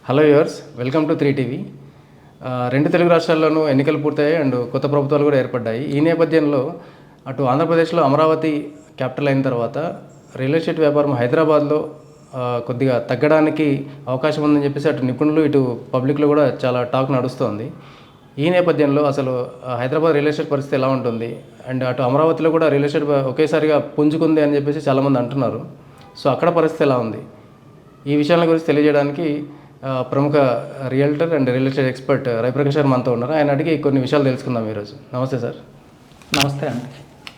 Hello yours, welcome to 3 TV. రెండు తెలుగు రాష్ట్రాల్లోనూ ఎన్నికలు పూర్తయ్యాయి అండ్ కొత్త ప్రభుత్వాలు కూడా ఏర్పడ్డాయి. ఈ నేపథ్యంలో అటు ఆంధ్రప్రదేశ్లో అమరావతి క్యాపిటల్ అయిన తర్వాత రియల్ ఎస్టేట్ వ్యాపారం హైదరాబాద్లో కొద్దిగా తగ్గడానికి అవకాశం ఉందని చెప్పేసి అటు నిపుణులు ఇటు పబ్లిక్లో కూడా చాలా టాక్ నడుస్తోంది. ఈ నేపథ్యంలో అసలు హైదరాబాద్ రియల్ ఎస్టేట్ పరిస్థితి ఎలా ఉంటుంది అండ్ అటు అమరావతిలో కూడా రియల్ ఎస్టేట్ ఒకేసారిగా పుంజుకుంది అని చెప్పేసి చాలామంది అంటున్నారు. సో అక్కడ పరిస్థితి ఎలా ఉంది, ఈ విషయాల గురించి తెలియజేయడానికి ప్రముఖ realtor and real estate expert Ravi Prakash గారు మనతో ఉన్నారు. ఆయన అడిగి కొన్ని విషయాలు తెలుసుకుందాం ఈరోజు. నమస్తే సార్. నమస్తే అండి.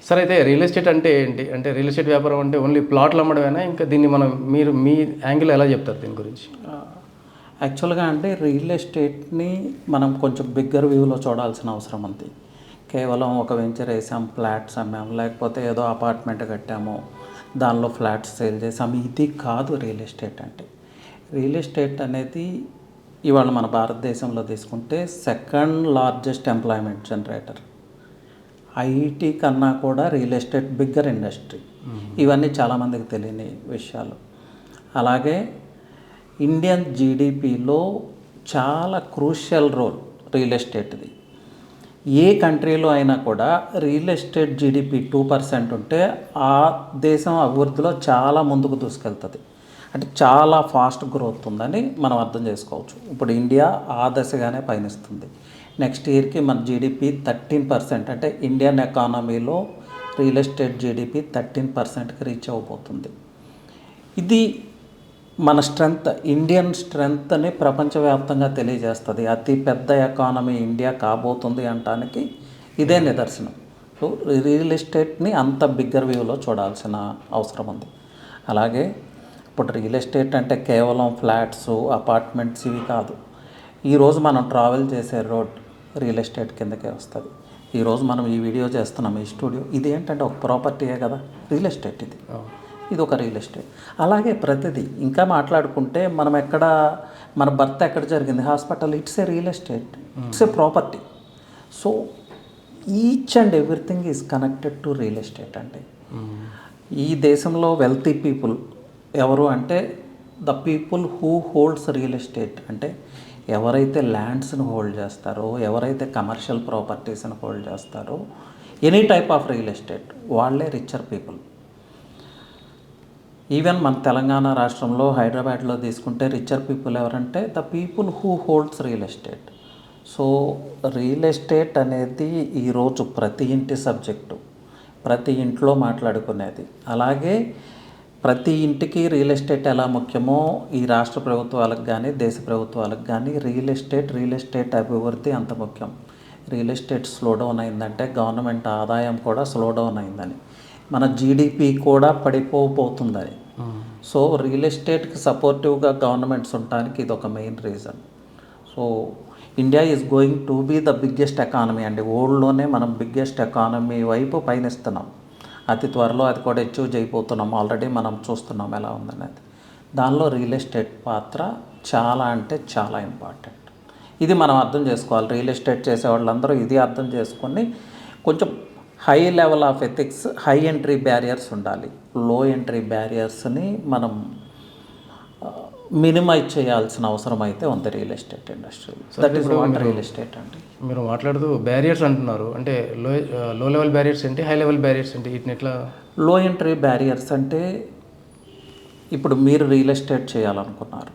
సార్, అయితే రియల్ ఎస్టేట్ అంటే ఏంటి? అంటే రియల్ ఎస్టేట్ వ్యాపారం అంటే ఓన్లీ ప్లాట్లు అమ్మడమేనా? ఇంకా దీన్ని మీరు మీ యాంగిల్ ఎలా చెప్తారు దీని గురించి? యాక్చువల్గా అంటే రియల్ ఎస్టేట్ని మనం కొంచెం బిగ్గర్ వ్యూలో చూడాల్సిన అవసరం ఉంది. కేవలం ఒక వెంచర్ వేసాం, ఫ్లాట్స్ అమ్మాము, లేకపోతే ఏదో అపార్ట్మెంట్ కట్టాము, దానిలో ఫ్లాట్స్ సేల్ చేసాము, ఇది కాదు రియల్ ఎస్టేట్ అంటే. రియల్ ఎస్టేట్ అనేది ఇవాళ మన భారతదేశంలో తీసుకుంటే second largest employment generator. IT కన్నా కూడా రియల్ ఎస్టేట్ బిగ్గర్ ఇండస్ట్రీ. ఇవన్నీ చాలామందికి తెలియని విషయాలు. అలాగే ఇండియన్ జీడిపిలో చాలా క్రూషియల్ రోల్ రియల్ ఎస్టేట్ది. ఏ కంట్రీలో అయినా కూడా రియల్ ఎస్టేట్ జీడిపి 2% ఉంటే ఆ దేశం అభివృద్ధిలో చాలా ముందుకు దూసుకెళ్తుంది. అంటే చాలా ఫాస్ట్ గ్రోత్ ఉందని మనం అర్థం చేసుకోవచ్చు. ఇప్పుడు ఇండియా ఆ దశగానే పయనిస్తుంది. నెక్స్ట్ ఇయర్కి మన జీడిపి 13%, అంటే ఇండియన్ ఎకానమీలో రియల్ ఎస్టేట్ జీడిపి 13%కి రీచ్ అవ్వబోతుంది. ఇది మన స్ట్రెంగ్త్, ఇండియన్ స్ట్రెంగ్త్ని ప్రపంచవ్యాప్తంగా తెలియజేస్తుంది. అతి పెద్ద ఎకానమీ ఇండియా కాబోతుంది అనడానికి ఇదే నిదర్శనం. సో రియల్ ఎస్టేట్ని అంత బిగ్గర్ వ్యూలో చూడాల్సిన అవసరం ఉంది. అలాగే ఇప్పుడు రియల్ ఎస్టేట్ అంటే కేవలం ఫ్లాట్స్, అపార్ట్మెంట్స్ ఇవి కాదు. ఈరోజు మనం ట్రావెల్ చేసే రోడ్ రియల్ ఎస్టేట్ కిందకే వస్తుంది. ఈరోజు మనం ఈ వీడియో చేస్తున్నాం, ఈ స్టూడియో, ఇది ఏంటంటే ఒక ప్రాపర్టీయే కదా, రియల్ ఎస్టేట్. ఇది ఒక రియల్ ఎస్టేట్. అలాగే ప్రతిదీ ఇంకా మాట్లాడుకుంటే మనం మన బర్త్ ఎక్కడ జరిగింది, hospital, it's a real estate, it's a property. So each and everything is connected to real estate. అంటే ఈ దేశంలో వెల్తీ పీపుల్ ఎవరు అంటే the people who holds real estate. అంటే ఎవరైతే ల్యాండ్స్ని హోల్డ్ చేస్తారో, ఎవరైతే కమర్షియల్ ప్రాపర్టీస్ని హోల్డ్ చేస్తారో, any type of real estate, వాళ్ళే రిచర్ పీపుల్. ఈవెన్ మన తెలంగాణ రాష్ట్రంలో హైదరాబాద్లో తీసుకుంటే రిచర్ పీపుల్ ఎవరంటే the people who holds real estate. So real estate అనేది ఈరోజు ప్రతి ఇంటి సబ్జెక్టు, ప్రతి ఇంట్లో మాట్లాడుకునేది. అలాగే ప్రతి ఇంటికి రియల్ ఎస్టేట్ ఎలా ముఖ్యమో ఈ రాష్ట్ర ప్రభుత్వాలకు కానీ దేశ ప్రభుత్వాలకు కానీ రియల్ ఎస్టేట్ అభివృద్ధి అంత ముఖ్యం. రియల్ ఎస్టేట్ స్లో డౌన్ అయిందంటే గవర్నమెంట్ ఆదాయం కూడా స్లో డౌన్ అయిందని, మన జీడిపి కూడా పడిపోతుందని. సో రియల్ ఎస్టేట్కి సపోర్టివ్గా గవర్నమెంట్స్ ఉండడానికి ఇది ఒక main reason. So India is going to be the biggest economy అండి. వరల్డ్లోనే మనం బిగ్గెస్ట్ ఎకానమీ వైపు పయనిస్తున్నాం. అతి త్వరలో అది కూడా అచీవ్ చేయబోతున్నాం. ఆల్రెడీ మనం చూస్తున్నాం ఎలా ఉందనేది. దానిలో రియల్ ఎస్టేట్ పాత్ర చాలా అంటే చాలా ఇంపార్టెంట్. ఇది మనం అర్థం చేసుకోవాలి. రియల్ ఎస్టేట్ చేసే వాళ్ళందరూ ఇది అర్థం చేసుకొని కొంచెం high level of ethics, high entry barriers ఉండాలి. లో ఎంట్రీ బ్యారియర్స్ని మనం మినిమైజ్ చేయాల్సిన అవసరం అయితే ఉంది real estate industry. That is what real estate అంటే. మీరు మాట్లాడుతూ బ్యారియర్స్ అంటున్నారు, అంటే లో లెవెల్ బ్యారియర్స్ ఏంటి, హై లెవెల్ బ్యారియర్స్ ఏంటి, వీటిని ఎట్లా? లో ఎంట్రీ బ్యారియర్స్ అంటే ఇప్పుడు మీరు రియల్ ఎస్టేట్ చేయాలనుకున్నారు.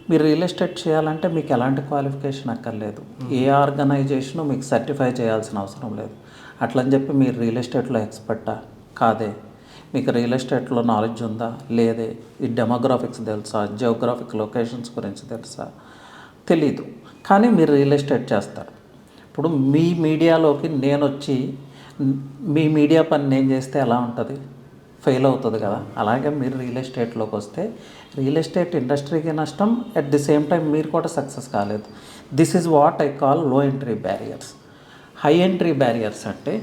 మీరు రియల్ ఎస్టేట్ చేయాలంటే మీకు ఎలాంటి క్వాలిఫికేషన్ అక్కర్లేదు. ఏ ఆర్గనైజేషను మీకు సర్టిఫై చేయాల్సిన అవసరం లేదు. అట్లని చెప్పి మీరు రియల్ ఎస్టేట్లో ఎక్స్పర్టా? కాదే. మీకు రియల్ ఎస్టేట్లో నాలెడ్జ్ ఉందా? లేదే. ఈ డెమోగ్రాఫిక్స్ తెలుసా, జియోగ్రాఫిక్ లొకేషన్స్ గురించి తెలుసా? తెలీదు. కానీ మీరు రియల్ ఎస్టేట్ చేస్తారు. ఇప్పుడు మీ మీడియాలోకి నేను వచ్చి మీ మీడియా పని నేను చేస్తే ఎలా ఉంటుంది? ఫెయిల్ అవుతుంది కదా. అలాగే మీరు రియల్ ఎస్టేట్లోకి వస్తే రియల్ ఎస్టేట్ ఇండస్ట్రీకి నష్టం, అట్ ది సేమ్ టైం మీరు కూడా సక్సెస్ కాలేదు. This is what I call low entry barriers. High entry barriers అంటే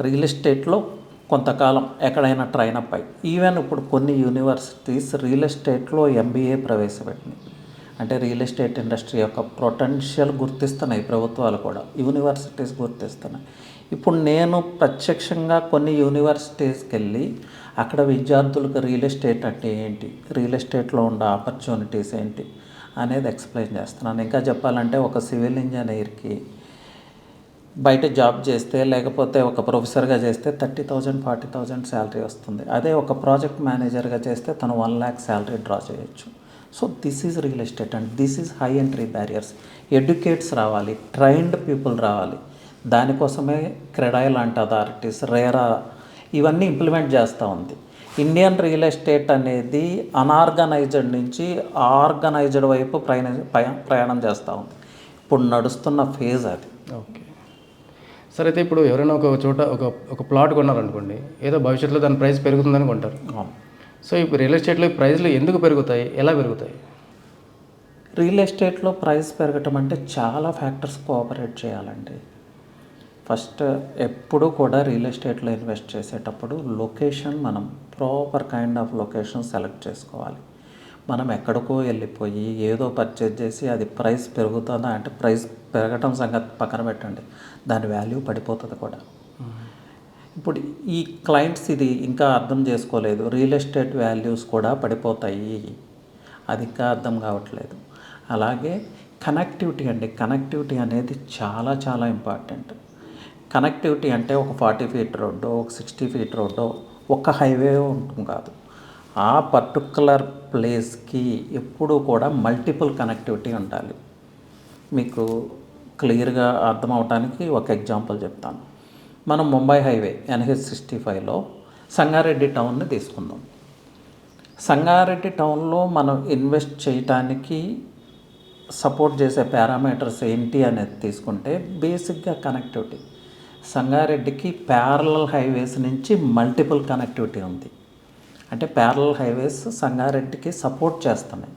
రియల్ ఎస్టేట్లో కొంతకాలం ఎక్కడైనా ట్రైన్ అప్ అయ్యి, ఈవెన్ ఇప్పుడు కొన్ని యూనివర్సిటీస్ రియల్ ఎస్టేట్లో MBA ప్రవేశపెట్టినాయి. అంటే రియల్ ఎస్టేట్ ఇండస్ట్రీ యొక్క పొటెన్షియల్ గుర్తిస్తున్నాయి ప్రభుత్వాలు కూడా, యూనివర్సిటీస్ గుర్తిస్తున్నాయి. ఇప్పుడు నేను ప్రత్యక్షంగా కొన్ని యూనివర్సిటీస్కి వెళ్ళి అక్కడ విద్యార్థులకు రియల్ ఎస్టేట్ అంటే ఏంటి, రియల్ ఎస్టేట్లో ఉండే ఆపర్చునిటీస్ ఏంటి, అనేది ఎక్స్ప్లెయిన్ చేస్తున్నాను. ఇంకా చెప్పాలంటే ఒక సివిల్ ఇంజనీర్కి బయట జాబ్ చేస్తే లేకపోతే ఒక ప్రొఫెసర్గా చేస్తే 30,000 40,000 శాలరీ వస్తుంది. అదే ఒక ప్రాజెక్ట్ మేనేజర్గా చేస్తే తను 1 lakh శాలరీ డ్రా చేయొచ్చు. So this is real estate and this is high entry barriers. Educates రావాలి, ట్రైన్డ్ పీపుల్ రావాలి. దానికోసమే క్రెడాయ్ లాంటి అథారిటీస్, రేరా ఇవన్నీ ఇంప్లిమెంట్ చేస్తూ ఉంది. ఇండియన్ రియల్ ఎస్టేట్ అనేది అనార్గనైజ్డ్ నుంచి ఆర్గనైజ్డ్ వైపు ప్రయాణం చేస్తూ ఉంది. ఇప్పుడు నడుస్తున్న ఫేజ్ అది. ఓకే. సరే, అయితే ఇప్పుడు ఎవరైనా ఒక చోట ఒక ప్లాట్ కొన్నారనుకోండి, ఏదో భవిష్యత్తులో దాని ప్రైస్ పెరుగుతుందని కొంటారు. సో ఇప్పుడు రియల్ ఎస్టేట్లో ఈ ప్రైస్లు ఎందుకు పెరుగుతాయి, ఎలా పెరుగుతాయి? రియల్ ఎస్టేట్లో ప్రైస్ పెరగటం అంటే చాలా ఫ్యాక్టర్స్ కోఆపరేట్ చేయాలండి. ఫస్ట్ ఎప్పుడు కూడా రియల్ ఎస్టేట్లో ఇన్వెస్ట్ చేసేటప్పుడు లొకేషన్ మనం proper kind of location select చేసుకోవాలి. మనం ఎక్కడికో వెళ్ళిపోయి ఏదో పర్చేజ్ చేసి అది ప్రైస్ పెరుగుతుందా అంటే ప్రైస్ పెరగటం సంగతి పక్కన పెట్టండి, దాని వాల్యూ పడిపోతుంది కూడా. ఇప్పుడు ఈ క్లయింట్స్ ఇది ఇంకా అర్థం చేసుకోలేదు. రియల్ ఎస్టేట్ వాల్యూస్ కూడా పడిపోతాయి, అది ఇంకా అర్థం కావట్లేదు. అలాగే కనెక్టివిటీ అండి, కనెక్టివిటీ అనేది చాలా చాలా ఇంపార్టెంట్. కనెక్టివిటీ అంటే ఒక 40 feet రోడ్డో ఒక 60 feet రోడ్డో ఒక హైవే ఉంటుంది కాదు. ఆ పర్టికులర్ ప్లేస్కి ఎప్పుడూ కూడా మల్టిపుల్ కనెక్టివిటీ ఉండాలి. మీకు క్లియర్గా అర్థం అవడానికి ఒక ఎగ్జాంపుల్ చెప్తాను. మనం ముంబై హైవే NH-65లో సంగారెడ్డి టౌన్ని తీసుకుందాం. సంగారెడ్డి టౌన్లో మనం ఇన్వెస్ట్ చేయటానికి సపోర్ట్ చేసే పారామీటర్స్ ఏంటి అనేది తీసుకుంటే బేసిక్గా కనెక్టివిటీ. సంగారెడ్డికి ప్యారలల్ హైవేస్ నుంచి మల్టిపుల్ కనెక్టివిటీ ఉంది. అంటే ప్యారలల్ హైవేస్ సంగారెడ్డికి సపోర్ట్ చేస్తున్నాయి.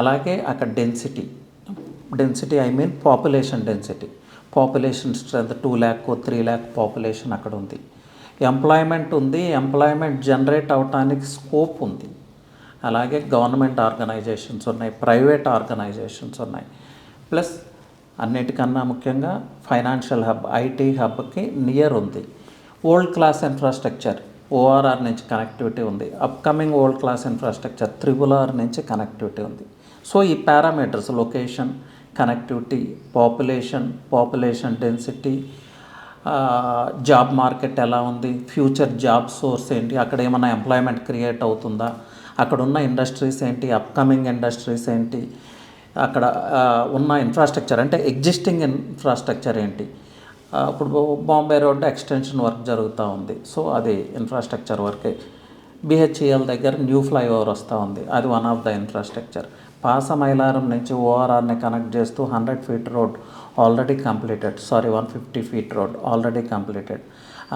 అలాగే అక్కడ density I mean population density, population strength 2 lakh 3 lakh population అక్కడ ఉంది. ఎంప్లాయ్మెంట్ ఉంది, ఎంప్లాయ్మెంట్ జనరేట్ అవటానికి స్కోప్ ఉంది. అలాగే గవర్నమెంట్ ఆర్గనైజేషన్స్ ఉన్నాయి, ప్రైవేట్ ఆర్గనైజేషన్స్ ఉన్నాయి. ప్లస్ అన్నిటికన్నా ముఖ్యంగా ఫైనాన్షియల్ హబ్, ఐటీ హబ్కి నియర్ ఉంది. వరల్డ్ క్లాస్ ఇన్ఫ్రాస్ట్రక్చర్ ORR నుంచి కనెక్టివిటీ ఉంది. Upcoming world class infrastructure RRR నుంచి కనెక్టివిటీ ఉంది. సో ఈ parameters location, connectivity, population density, job market ఎలా ఉంది, ఫ్యూచర్ జాబ్ సోర్స్ ఏంటి, అక్కడ ఏమైనా ఎంప్లాయ్మెంట్ క్రియేట్ అవుతుందా, అక్కడ ఉన్న ఇండస్ట్రీస్ ఏంటి, అప్కమింగ్ ఇండస్ట్రీస్ ఏంటి, అక్కడ ఉన్న ఇన్ఫ్రాస్ట్రక్చర్ అంటే ఎగ్జిస్టింగ్ ఇన్ఫ్రాస్ట్రక్చర్ ఏంటి. ఇప్పుడు బాంబే రోడ్డు ఎక్స్టెన్షన్ వర్క్ జరుగుతూ ఉంది. సో అది ఇన్ఫ్రాస్ట్రక్చర్ వర్కే. BHEL దగ్గర న్యూ ఫ్లైఓవర్ వస్తూ ఉంది, అది one of the infrastructure. Pashamylaram నుంచి ORRని కనెక్ట్ చేస్తూ 100 feet road already completed, 150 feet road already completed.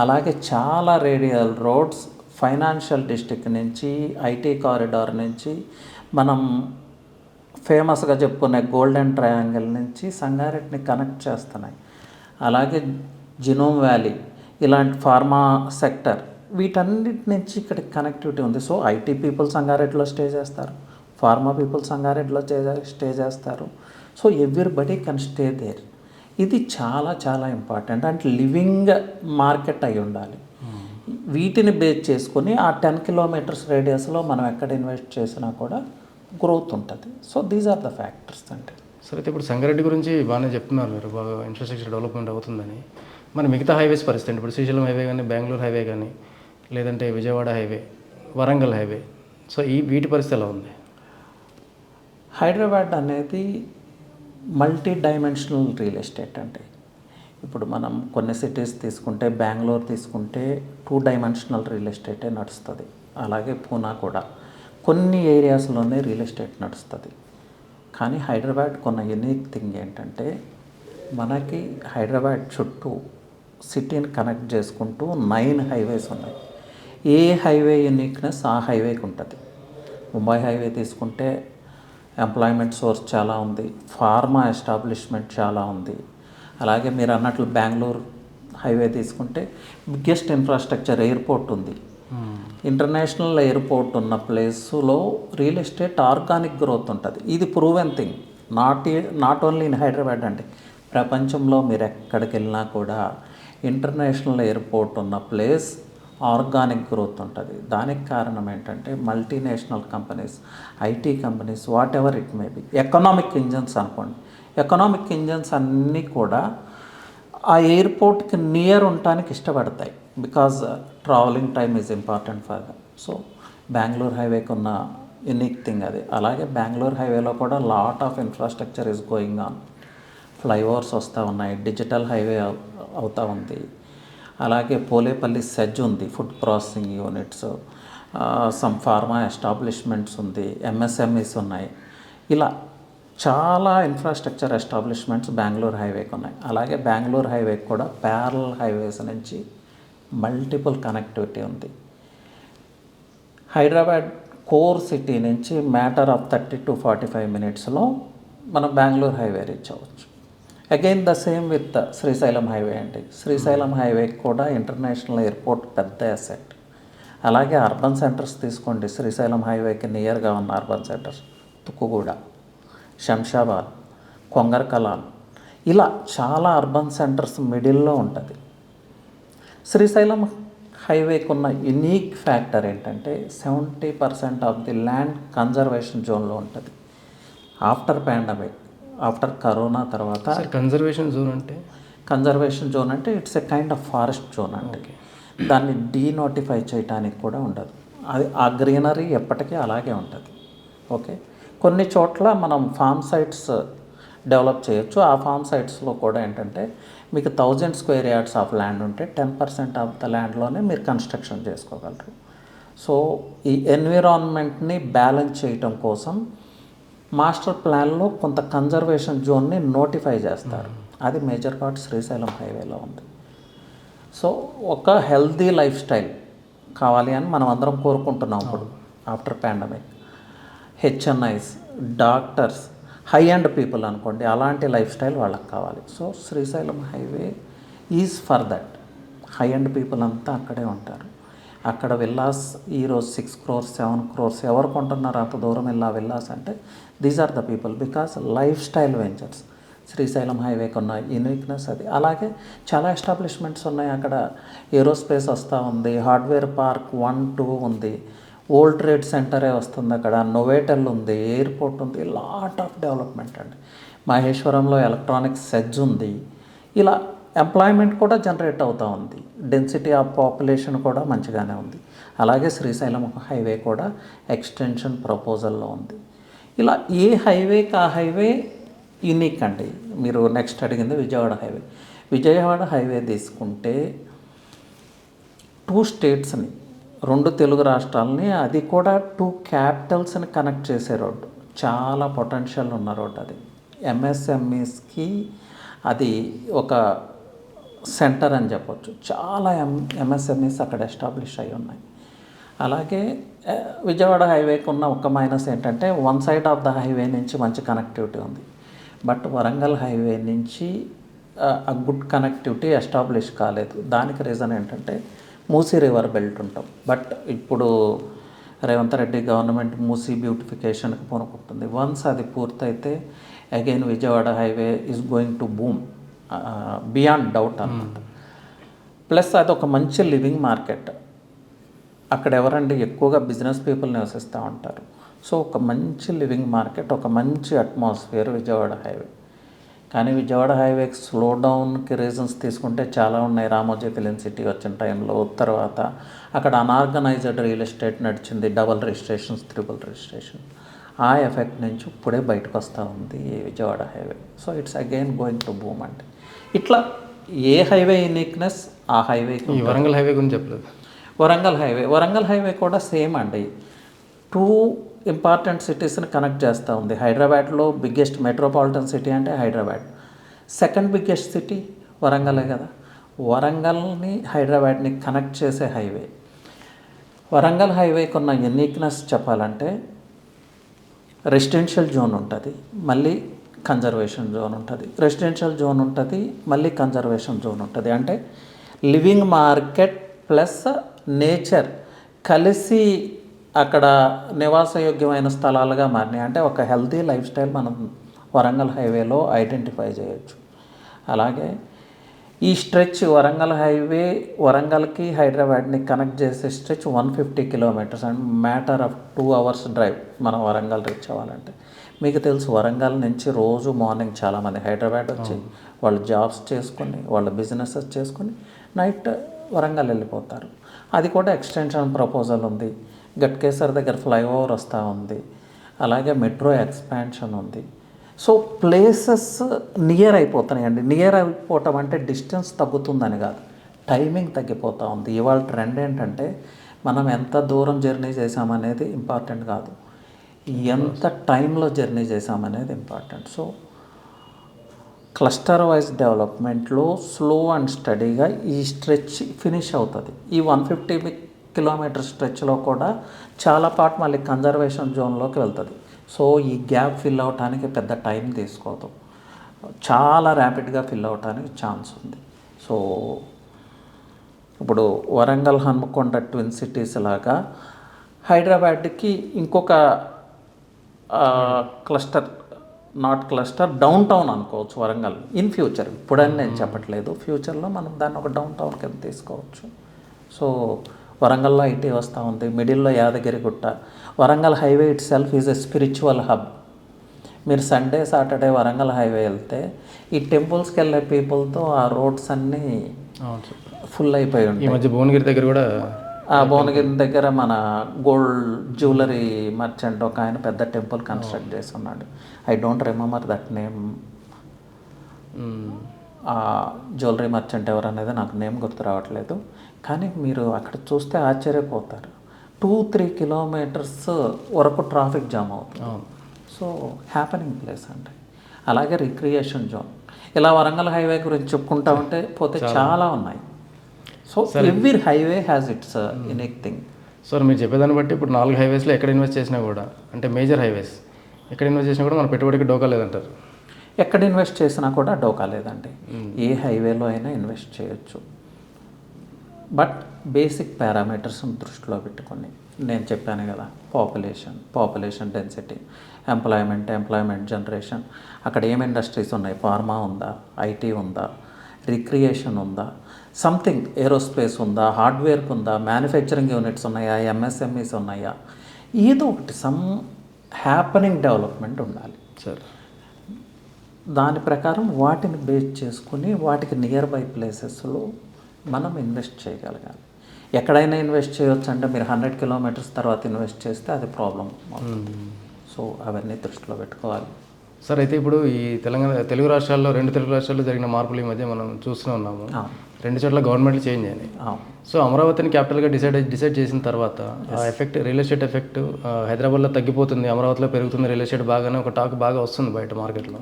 అలాగే చాలా రేడియల్ రోడ్స్ ఫైనాన్షియల్ డిస్ట్రిక్ట్ నుంచి, ఐటీ కారిడార్ నుంచి, మనం ఫేమస్గా చెప్పుకునే గోల్డెన్ ట్రయాంగిల్ నుంచి సంగారెడ్డిని కనెక్ట్ చేస్తున్నాయి. అలాగే జినోమ్ వ్యాలీ ఇలాంటి ఫార్మా సెక్టర్, వీటన్నిటి నుంచి ఇక్కడికి కనెక్టివిటీ ఉంది. సో ఐటీ పీపుల్ సంగారెడ్డిలో స్టే చేస్తారు, ఫార్మా పీపుల్ సంగారెడ్డిలో స్టే చేస్తారు. So everybody can stay there. ఇది చాలా చాలా ఇంపార్టెంట్. అంటే లివింగ్ మార్కెట్ అయి ఉండాలి. వీటిని బేస్ చేసుకొని ఆ 10 kilometers రేడియస్లో మనం ఎక్కడ ఇన్వెస్ట్ చేసినా కూడా గ్రోత్ ఉంటుంది. So these are the factors అంటే. సరే, అయితే ఇప్పుడు సంగారెడ్డి గురించి బాగానే చెప్తున్నారు మీరు, బాగా ఇన్ఫ్రాస్ట్రక్చర్ డెవలప్మెంట్ అవుతుందని. మరి మిగతా హైవేస్ పరిస్థితి, ఇప్పుడు శ్రీశైలం హైవే కానీ, బెంగళూరు హైవే కానీ, లేదంటే Vijayawada highway, Warangal highway, so వీటి పరిస్థితి ఎలా ఉంది? హైదరాబాద్ అనేది మల్టీ డైమెన్షనల్ రియల్ ఎస్టేట్ అంటే, ఇప్పుడు మనం కొన్ని సిటీస్ తీసుకుంటే, బెంగళూరు తీసుకుంటే 2 dimensional రియల్ ఎస్టేటే నడుస్తుంది. అలాగే పూనా కూడా కొన్ని ఏరియాస్లోనే రియల్ ఎస్టేట్ నడుస్తుంది. కానీ హైదరాబాద్ కొన్న యూనిక్ థింగ్ ఏంటంటే, మనకి హైదరాబాద్ చుట్టూ సిటీని కనెక్ట్ చేసుకుంటూ 9 highways ఉన్నాయి. ఏ హైవే యూనిక్నెస్ ఆ హైవేకి ఉంటుంది. ముంబై హైవే తీసుకుంటే ఎంప్లాయ్మెంట్ సోర్స్ చాలా ఉంది, ఫార్మా ఎస్టాబ్లిష్మెంట్ చాలా ఉంది. అలాగే మీరు అన్నట్లు బెంగళూరు హైవే తీసుకుంటే బిగ్గెస్ట్ ఇన్ఫ్రాస్ట్రక్చర్ ఎయిర్పోర్ట్ ఉంది. ఇంటర్నేషనల్ ఎయిర్పోర్ట్ ఉన్న ప్లేస్లో రియల్ ఎస్టేట్ ఆర్గానిక్ గ్రోత్ ఉంటుంది. ఇది proven thing, not only in Hyderabad అండి, ప్రపంచంలో మీరు ఎక్కడికి వెళ్ళినా కూడా ఇంటర్నేషనల్ ఎయిర్పోర్ట్ ఉన్న ప్లేస్ ఆర్గానిక్ గ్రోత్ ఉంటుంది. దానికి కారణం ఏంటంటే multinational companies, IT companies, what ever it may B, economic engines అనుకోండి. ఎకనామిక్ ఇంజన్స్ అన్నీ కూడా ఆ ఎయిర్పోర్ట్కి నియర్ ఉండటానికి ఇష్టపడతాయి. Because travelling time is important for them. So Bengaluru హైవేకి ఉన్న యూనిక్ థింగ్ అది. అలాగే బెంగళూరు హైవేలో కూడా lot of infrastructure is going on. Flyovers వస్తూ ఉన్నాయి, డిజిటల్ హైవే అవుతూ ఉంది. అలాగే పోలేపల్లి సెజ్ ఉంది, food processing units, some pharma establishments ఉంది, ఎంఎస్ఎంఈస్ ఉన్నాయి. ఇలా చాలా ఇన్ఫ్రాస్ట్రక్చర్ ఎస్టాబ్లిష్మెంట్స్ బెంగళూరు హైవేకి ఉన్నాయి. అలాగే బెంగళూరు హైవేకి కూడా ప్యారలల్ హైవేస్ నుంచి మల్టిపుల్ కనెక్టివిటీ ఉంది. హైదరాబాద్ కోర్ సిటీ నుంచి మ్యాటర్ ఆఫ్ 30 to 45 మినిట్స్లో మనం బెంగళూరు హైవే రీచ్ అవ్వచ్చు. Again the same with Srisailam highway అండి. శ్రీశైలం హైవేకి కూడా ఇంటర్నేషనల్ ఎయిర్పోర్ట్ పెద్ద అసెట్. అలాగే అర్బన్ సెంటర్స్ తీసుకోండి, శ్రీశైలం హైవేకి నియర్గా ఉన్న అర్బన్ సెంటర్స్ తుక్కుగూడ, శంషాబాద్, కొంగరకలాన్, ఇలా చాలా అర్బన్ సెంటర్స్ మిడిల్లో ఉంటుంది. శ్రీశైలం హైవేకి ఉన్న యునీక్ ఫ్యాక్టర్ ఏంటంటే 70% ఆఫ్ ది ల్యాండ్ కన్జర్వేషన్ జోన్లో ఉంటుంది. ఆఫ్టర్ పాండమిక్, ఆఫ్టర్ కరోనా తర్వాత కన్జర్వేషన్ జోన్ అంటే కన్జర్వేషన్ జోన్ అంటే it's a kind of forest zone అండి. దాన్ని డీనోటిఫై చేయడానికి కూడా ఉండదు. అది ఆ గ్రీనరీ ఎప్పటికీ అలాగే ఉంటుంది. ఓకే, కొన్ని చోట్ల మనం ఫామ్ సైట్స్ డెవలప్ చేయొచ్చు. ఆ ఫామ్ సైట్స్లో కూడా ఏంటంటే మీకు 1000 square yards ఆఫ్ ల్యాండ్ ఉంటే 10% ఆఫ్ ద ల్యాండ్లోనే మీరు కన్స్ట్రక్షన్ చేసుకోగలరు. సో ఈ ఎన్విరాన్మెంట్ని బ్యాలెన్స్ చేయటం కోసం మాస్టర్ ప్లాన్లో కొంత కన్జర్వేషన్ జోన్ని నోటిఫై చేస్తారు. అది మేజర్ పార్ట్ శ్రీశైలం హైవేలో ఉంది. సో ఒక హెల్దీ లైఫ్ స్టైల్ కావాలి అని మనం అందరం కోరుకుంటున్నాం ఇప్పుడు after pandemic. HNIs, doctors, high and people అనుకోండి, అలాంటి లైఫ్ స్టైల్ వాళ్ళకి కావాలి. So Srisailam highway is for that. High and people అంతా అక్కడే ఉంటారు. అక్కడ విల్లాస్ ఈరోజు 6 crores 7 crores ఎవరు కొంటున్నారు అంత దూరం వెళ్ళా విల్లాస్ అంటే these are the people. Because lifestyle ventures Srisailam హైవేకి ఉన్న యూనిక్నెస్ అది. అలాగే చాలా ఎస్టాబ్లిష్మెంట్స్ ఉన్నాయి అక్కడ. ఏరోస్పేస్ వస్తూ ఉంది, హార్డ్వేర్ పార్క్ 1, 2 ఉంది, ఓల్డ్ ట్రేడ్ సెంటరే వస్తుంది అక్కడ, నోవేటెల్ ఉంది, ఎయిర్పోర్ట్ ఉంది, లాట్ ఆఫ్ డెవలప్మెంట్ అండి. మహేశ్వరంలో ఎలక్ట్రానిక్స్ సెజ్ ఉంది. ఇలా ఎంప్లాయ్మెంట్ కూడా జనరేట్ అవుతూ ఉంది. డెన్సిటీ ఆఫ్ పాపులేషన్ కూడా మంచిగానే ఉంది. అలాగే శ్రీశైలం హైవే కూడా ఎక్స్టెన్షన్ ప్రపోజల్లో ఉంది. ఇలా ఏ హైవేకి ఆ హైవే యూనిక్ అండి. మీరు నెక్స్ట్ అడిగింది విజయవాడ హైవే. విజయవాడ హైవే తీసుకుంటే 2 స్టేట్స్ని, 2 తెలుగు రాష్ట్రాలని, అది కూడా 2 క్యాపిటల్స్ని కనెక్ట్ చేసే రోడ్డు. చాలా పొటెన్షియల్ ఉన్న రోడ్డు అది. ఎంఎస్ఎంఈస్కి అది ఒక సెంటర్ అని చెప్పొచ్చు. చాలా ఎంఎస్ఎంఈస్ అక్కడ ఎస్టాబ్లిష్ అయి ఉన్నాయి. అలాగే విజయవాడ హైవేకి ఉన్న ఒక మైనస్ ఏంటంటే one side of the highway నుంచి మంచి కనెక్టివిటీ ఉంది. బట్ వరంగల్ హైవే నుంచి ఆ గుడ్ కనెక్టివిటీ ఎస్టాబ్లిష్ కాలేదు. దానికి రీజన్ ఏంటంటే మూసీ రివర్ బెల్ట్ ఉంటాం. బట్ ఇప్పుడు రేవంత్ రెడ్డి గవర్నమెంట్ మూసీ బ్యూటిఫికేషన్కి పూనుకుంటుంది. వన్స్ అది పూర్తయితే again Vijayawada highway is going to boom beyond doubt అన్నమాట. ప్లస్ అది ఒక మంచి లివింగ్ మార్కెట్. అక్కడ ఎవరండి ఎక్కువగా బిజినెస్ పీపుల్ నివసిస్తూ ఉంటారు. సో ఒక మంచి లివింగ్ మార్కెట్, ఒక మంచి అట్మాస్ఫియర్ విజయవాడ హైవే. కానీ విజయవాడ హైవేకి స్లో డౌన్కి రీజన్స్ తీసుకుంటే చాలా ఉన్నాయి. రామోజీ ఫిలిం సిటీ వచ్చిన టైంలో, తర్వాత అక్కడ అనార్గనైజ్డ్ రియల్ ఎస్టేట్ నడిచింది, డబల్ రిజిస్ట్రేషన్స్, ట్రిపుల్ రిజిస్ట్రేషన్. ఆ ఎఫెక్ట్ నుంచి ఇప్పుడే బయటకు వస్తూ ఉంది Vijayawada highway. So it's again going to boom అంటే. ఇట్లా ఏ హైవే యూనిక్నెస్ ఆ హైవేకి. వరంగల్ హైవే గురించి చెప్పలేదు. వరంగల్ హైవే కూడా సేమ్ అండి. 2 ఇంపార్టెంట్ సిటీస్ని కనెక్ట్ చేస్తూ ఉంది. హైదరాబాద్లో బిగ్గెస్ట్ మెట్రోపాలిటన్ సిటీ అంటే హైదరాబాద్. సెకండ్ బిగ్గెస్ట్ సిటీ వరంగలే కదా. వరంగల్ని హైదరాబాద్ని కనెక్ట్ చేసే హైవే. వరంగల్ హైవేకి ఉన్న యూనిక్నెస్ చెప్పాలంటే రెసిడెన్షియల్ జోన్ ఉంటుంది, మళ్ళీ కన్జర్వేషన్ జోన్ ఉంటుంది. రెసిడెన్షియల్ జోన్ ఉంటుంది, మళ్ళీ కన్జర్వేషన్ జోన్ ఉంటుంది. అంటే లివింగ్ మార్కెట్ ప్లస్ నేచర్ కలిసి అక్కడ నివాసయోగ్యమైన స్థలాలుగా మారినాయి. అంటే ఒక హెల్తీ లైఫ్ స్టైల్ మనం వరంగల్ హైవేలో ఐడెంటిఫై చేయొచ్చు. అలాగే ఈ స్ట్రెచ్ వరంగల్ హైవే వరంగల్కి హైదరాబాద్ని కనెక్ట్ చేసే stretch 150 kilometres and matter of 2 hours drive మనం వరంగల్ రీచ్ అవ్వాలంటే. మీకు తెలుసు వరంగల్ నుంచి రోజు మార్నింగ్ చాలామంది హైదరాబాద్ వచ్చి వాళ్ళు జాబ్స్ చేసుకొని వాళ్ళ బిజినెసెస్ చేసుకొని నైట్ వరంగల్ వెళ్ళిపోతారు. అది కూడా ఎక్స్టెన్షన్ ప్రపోజల్ ఉంది. గట్కేసర్ దగ్గర ఫ్లైఓవర్ వస్తూ ఉంది. అలాగే మెట్రో ఎక్స్పాన్షన్ ఉంది. సో ప్లేసెస్ నియర్ అయిపోతున్నాయండి. నియర్ అయిపోవటం అంటే డిస్టెన్స్ తగ్గుతుందని కాదు, టైమింగ్ తగ్గిపోతూ ఉంది. ఇవాళ ట్రెండ్ ఏంటంటే మనం ఎంత దూరం జర్నీ చేసామనేది ఇంపార్టెంట్ కాదు, ఎంత టైంలో జర్నీ చేసామనేది ఇంపార్టెంట్. సో క్లస్టర్ వైజ్ డెవలప్మెంట్లో స్లో అండ్ స్టడీగా ఈ స్ట్రెచ్ ఫినిష్ అవుతుంది. ఈ 150 కిలోమీటర్ స్ట్రెచ్లో కూడా చాలా పార్ట్ మళ్ళీ కన్జర్వేషన్ జోన్లోకి వెళ్తుంది. సో ఈ గ్యాప్ ఫిల్ అవటానికి పెద్ద టైం తీసుకోదు, చాలా ర్యాపిడ్గా ఫిల్ అవటానికి ఛాన్స్ ఉంది. సో ఇప్పుడు వరంగల్ హన్మకొండ ట్విన్ సిటీస్ లాగా హైదరాబాద్కి ఇంకొక cluster, not cluster, down town అనుకోవచ్చు వరంగల్ ఇన్ ఫ్యూచర్. ఇప్పుడని నేను చెప్పట్లేదు, ఫ్యూచర్లో మనం దాన్ని ఒక డౌన్ టౌన్ కింద తీసుకోవచ్చు. సో వరంగల్లో ఐటీ వస్తూ ఉంది, మిడిల్లో Yadagirigutta. Warangal highway it self is a spiritual hub. మీరు సండే సాటర్డే వరంగల్ హైవే వెళ్తే ఈ టెంపుల్స్కి వెళ్ళే పీపుల్తో ఆ రోడ్స్ అన్నీ ఫుల్ అయిపోయి ఉంటాయి. ఈ మధ్య భువనగిరి దగ్గర కూడా, భువనగిరి దగ్గర మన గోల్డ్ జ్యువెలరీ మర్చెంట్ ఒక ఆయన పెద్ద టెంపుల్ కన్స్ట్రక్ట్ చేసి ఉన్నాడు. I don't remember that name. ఆ జ్యువెలరీ మర్చెంట్ ఎవరు అనేది నాకు నేమ్ గుర్తు రావట్లేదు. కానీ మీరు అక్కడ చూస్తే ఆశ్చర్యపోతారు, 2-3 కిలోమీటర్స్ వరకు ట్రాఫిక్ జామ్ అవుతుంది. సో హ్యాపెనింగ్ ప్లేస్ అండి. అలాగే రిక్రియేషన్ జోన్. ఇలా వరంగల్ హైవే గురించి చెప్పుకుంటా ఉంటే పోతే చాలా ఉన్నాయి. So every highway has its unique thing. Sir మీరు చెప్పేదాన్ని బట్టి ఇప్పుడు 4 హైవేస్లో ఎక్కడ ఇన్వెస్ట్ చేసినా కూడా, అంటే మేజర్ హైవేస్ ఎక్కడ ఇన్వెస్ట్ చేసినా కూడా మన పెట్టుబడికి డోకా లేదంటారు. ఎక్కడ ఇన్వెస్ట్ చేసినా కూడా డోకా లేదండి. ఏ హైవేలో అయినా ఇన్వెస్ట్ చేయొచ్చు. బట్ బేసిక్ పారామీటర్స్ని దృష్టిలో పెట్టుకొని, నేను చెప్పాను కదా, పాపులేషన్ డెన్సిటీ, ఎంప్లాయ్మెంట్ జనరేషన్, అక్కడ ఏం ఇండస్ట్రీస్ ఉన్నాయి, ఫార్మా ఉందా, ఐటీ ఉందా, రిక్రియేషన్ ఉందా, సంథింగ్ ఏరోస్పేస్ ఉందా, హార్డ్వేర్కి ఉందా, మ్యానుఫ్యాక్చరింగ్ యూనిట్స్ ఉన్నాయా, ఎంఎస్ఎంఈస్ ఉన్నాయా, ఏదో ఒకటి సమ్ హ్యాపెనింగ్ డెవలప్మెంట్ ఉండాలి సార్. దాని ప్రకారం వాటిని బేస్ చేసుకుని వాటికి నియర్ బై ప్లేసెస్లో మనం ఇన్వెస్ట్ చేయగలగాలి. ఎక్కడైనా ఇన్వెస్ట్ చేయొచ్చు అంటే మీరు 100 కిలోమీటర్స్ తర్వాత ఇన్వెస్ట్ చేస్తే అది ప్రాబ్లం. సో అవన్నీ దృష్టిలో పెట్టుకోవాలి. సార్ అయితే ఇప్పుడు ఈ తెలుగు రాష్ట్రాల్లో 2 తెలుగు రాష్ట్రాల్లో జరిగిన మార్పులు ఈ మధ్య మనం చూస్తూనే ఉన్నాము. 2 చోట్ల గవర్నమెంట్లు చేంజ్ అయినాయి. సో అమరావతిని క్యాపిటల్గా డిసైడ్ చేసిన తర్వాత ఆ ఎఫెక్ట్, రియల్ ఎస్టేట్ ఎఫెక్ట్ హైదరాబాద్లో తగ్గిపోతుంది, అమరావతిలో పెరుగుతుంది రియల్ ఎస్టేట్ బాగానే ఒక టాక్ బాగా వస్తుంది బయట మార్కెట్లో.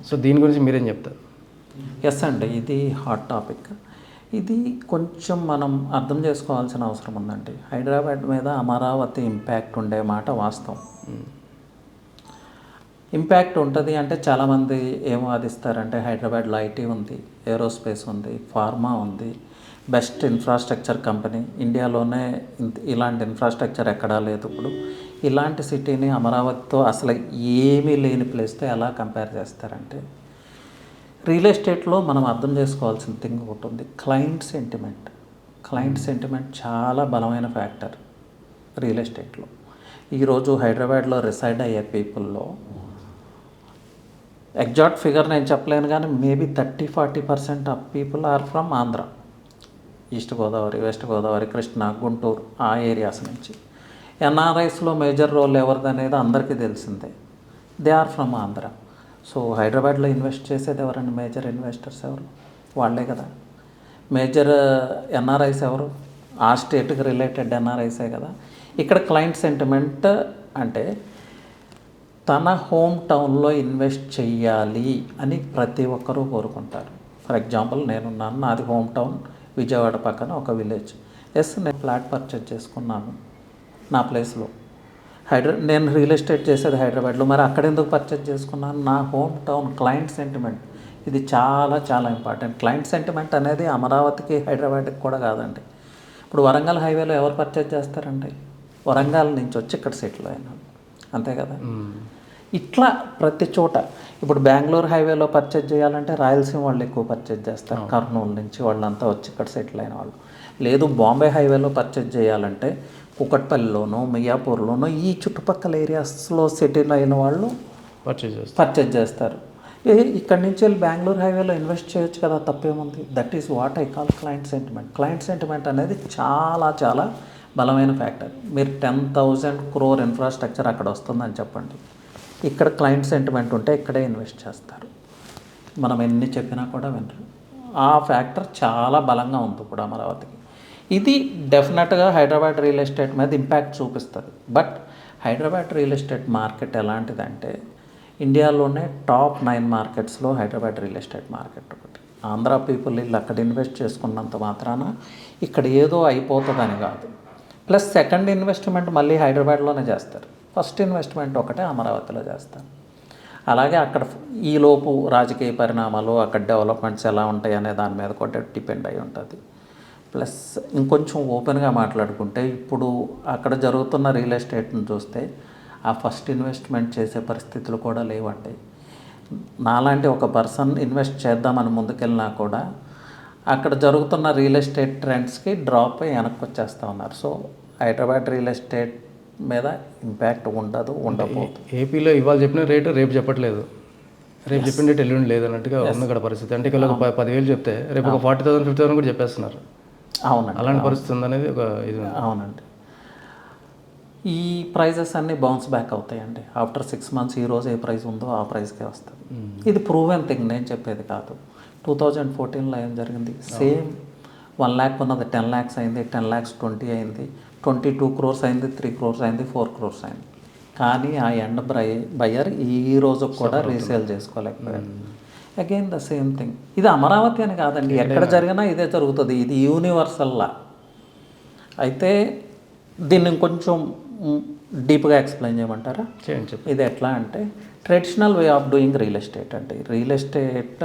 సో దీని గురించి మీరేం చెప్తారు? ఎస్ అండి, ఇది హాట్ టాపిక్. ఇది కొంచెం మనం అర్థం చేసుకోవాల్సిన అవసరం ఉందండి. హైదరాబాద్ మీద అమరావతి ఇంపాక్ట్ ఉండే మాట వాస్తవం. ఇంపాక్ట్ ఉంటుంది అంటే చాలామంది ఏం వాదిస్తారంటే హైదరాబాద్లో ఐటీ ఉంది, ఏరోస్పేస్ ఉంది, ఫార్మా ఉంది, బెస్ట్ ఇన్ఫ్రాస్ట్రక్చర్ కంపెనీ, ఇండియాలోనే ఇలాంటి ఇన్ఫ్రాస్ట్రక్చర్ ఎక్కడా లేదు. ఇప్పుడు ఇలాంటి సిటీని అమరావతితో అసలు ఏమీ లేని ప్లేస్తో ఎలా కంపేర్ చేస్తారంటే, రియల్ ఎస్టేట్లో మనం అర్థం చేసుకోవాల్సిన థింగ్ ఒకటి ఉంది, క్లయింట్ సెంటిమెంట్ చాలా బలమైన ఫ్యాక్టర్ రియల్ ఎస్టేట్లో. ఈరోజు హైదరాబాద్లో రిసైడ్ అయ్యే పీపుల్లో ఎగ్జాక్ట్ ఫిగర్ నేను చెప్పలేను కానీ maybe 30-40% of people are from Andhra, East Godavari, West Godavari, Krishna, Guntur, ఆ ఏరియాస్ నుంచి. ఎన్ఆర్ఐస్లో మేజర్ రోల్ ఎవరిది అనేది అందరికీ తెలిసిందే, they are from Andhra. So హైదరాబాద్లో ఇన్వెస్ట్ చేసేది ఎవరండి? మేజర్ ఇన్వెస్టర్స్ ఎవరు? వాళ్ళే కదా. మేజర్ ఎన్ఆర్ఐస్ ఎవరు? ఆ స్టేట్కి రిలేటెడ్ ఎన్ఆర్ఐసే కదా. ఇక్కడ క్లయింట్ సెంటిమెంట్ అంటే తన హోమ్ టౌన్లో ఇన్వెస్ట్ చెయ్యాలి అని ప్రతి ఒక్కరూ కోరుకుంటారు. ఫర్ ఎగ్జాంపుల్ నేనున్నాను, నాది హోమ్ టౌన్ విజయవాడ పక్కన ఒక విలేజ్. నేను ఫ్లాట్ పర్చేజ్ చేసుకున్నాను నా ప్లేస్లో. నేను రియల్ ఎస్టేట్ చేసేది హైదరాబాద్లో, మరి అక్కడ ఎందుకు పర్చేజ్ చేసుకున్నాను? నా హోమ్ టౌన్ క్లయింట్ సెంటిమెంట్, ఇది చాలా చాలా ఇంపార్టెంట్. క్లయింట్ సెంటిమెంట్ అనేది అమరావతికి హైదరాబాద్కి కూడా కాదండి. ఇప్పుడు వరంగల్ హైవేలో ఎవరు పర్చేజ్ చేస్తారండి? వరంగల్ నుంచి వచ్చి ఇక్కడ సెటిల్ అయినాడు, అంతే కదా. ఇట్లా ప్రతి చోట ఇప్పుడు బెంగళూరు హైవేలో పర్చేజ్ చేయాలంటే రాయలసీమ వాళ్ళు ఎక్కువ పర్చేజ్ చేస్తారు, కర్నూలు నుంచి వాళ్ళంతా వచ్చి ఇక్కడ సెటిల్ అయిన వాళ్ళు. లేదు బాంబే హైవేలో పర్చేజ్ చేయాలంటే కుకట్పల్లిలోనో మియాపూర్లోనో ఈ చుట్టుపక్కల ఏరియాస్లో సెటిల్ అయిన వాళ్ళు పర్చేజ్ చేస్తారు. ఇక్కడి నుంచి వెళ్ళి బెంగళూరు హైవేలో ఇన్వెస్ట్ చేయొచ్చు కదా, తప్పేముంది. That is what I call client sentiment. Client sentiment అనేది చాలా చాలా బలమైన ఫ్యాక్టర్. మీరు 10,000 crore ఇన్ఫ్రాస్ట్రక్చర్ అక్కడ వస్తుందని చెప్పండి, ఇక్కడ క్లయింట్ సెంటిమెంట్ ఉంటే ఇక్కడే ఇన్వెస్ట్ చేస్తారు. మనం ఎన్ని చెప్పినా కూడా వినరు. ఆ ఫ్యాక్టర్ చాలా బలంగా ఉంది ఇప్పుడు అమరావతికి. ఇది డెఫినెట్గా హైదరాబాద్ రియల్ ఎస్టేట్ మీద ఇంపాక్ట్ చూపిస్తుంది. But Hyderabad real estate market ఎలాంటిదంటే ఇండియాలోనే టాప్ 9 మార్కెట్స్లో హైదరాబాద్ రియల్ ఎస్టేట్ మార్కెట్ ఒకటి. ఆంధ్ర పీపుల్ వీళ్ళు అక్కడ ఇన్వెస్ట్ చేసుకున్నంత మాత్రాన ఇక్కడ ఏదో అయిపోతుందని కాదు. ప్లస్ సెకండ్ ఇన్వెస్ట్మెంట్ మళ్ళీ హైదరాబాద్లోనే చేస్తారు, ఫస్ట్ ఇన్వెస్ట్మెంట్ ఒకటే అమరావతిలో చేస్తారు. అలాగే అక్కడ ఈలోపు రాజకీయ పరిణామాలు, అక్కడ డెవలప్మెంట్స్ ఎలా ఉంటాయి అనే దాని మీద కూడా డిపెండ్ అయి ఉంటుంది. ప్లస్ ఇంకొంచెం ఓపెన్గా మాట్లాడుకుంటే ఇప్పుడు అక్కడ జరుగుతున్న రియల్ ఎస్టేట్ని చూస్తే ఆ ఫస్ట్ ఇన్వెస్ట్మెంట్ చేసే పరిస్థితులు కూడా లేవండి. నాలాంటి ఒక పర్సన్ ఇన్వెస్ట్ చేద్దామని ముందుకెళ్ళినా కూడా అక్కడ జరుగుతున్న రియల్ ఎస్టేట్ ట్రెండ్స్కి డ్రాప్ అయ్యి వెనక్కి వచ్చేస్తూ ఉన్నారు. సో హైదరాబాద్ రియల్ ఎస్టేట్ మీద ఇంపాక్ట్ ఉండబోతుంది. ఏపీలో ఇవాళ చెప్పిన రేటు రేపు చెప్పట్లేదు, రేపు చెప్పిన రేటు ఎల్లుండి లేదు అన్నట్టుగా ఉంది ఇక్కడ పరిస్థితి. అంటే ఇక్కడ 10,000 చెప్తే రేపు ఒక 40,000 50,000 కూడా చెప్పేస్తున్నారు. అవునండి, అలాంటి పరిస్థితి ఉందనేది ఒక ఇది. అవునండి, ఈ ప్రైజెస్ అన్నీ బౌన్స్ బ్యాక్ అవుతాయండి. ఆఫ్టర్ 6 months ఈ రోజు ఏ ప్రైస్ ఉందో ఆ ప్రైస్కే వస్తుంది. ఇది ప్రూవెన్ థింగ్, నేను చెప్పేది కాదు. 2014లో ఏం జరిగింది, సేమ్ 1 lakh ఉన్నది 10 lakhs అయింది, 10 lakhs 20 అయింది, 22 crores అయింది, 3 crores అయింది, 4 crores అయింది. కానీ ఆ ఎండ్ బయ్యర్ ఈ రోజు కూడా రీసేల్ చేసుకోలేకపోయారు. Again the same thing. ఇది అమరావతి అని కాదండి, ఎక్కడ జరిగినా ఇదే జరుగుతుంది. ఇది యూనివర్సల్లా. అయితే దీన్ని కొంచెం డీప్గా ఎక్స్ప్లెయిన్ చేయమంటారా? చేయండి. ఇది ఎట్లా అంటే traditional way of doing real estate అండి. రియల్ ఎస్టేట్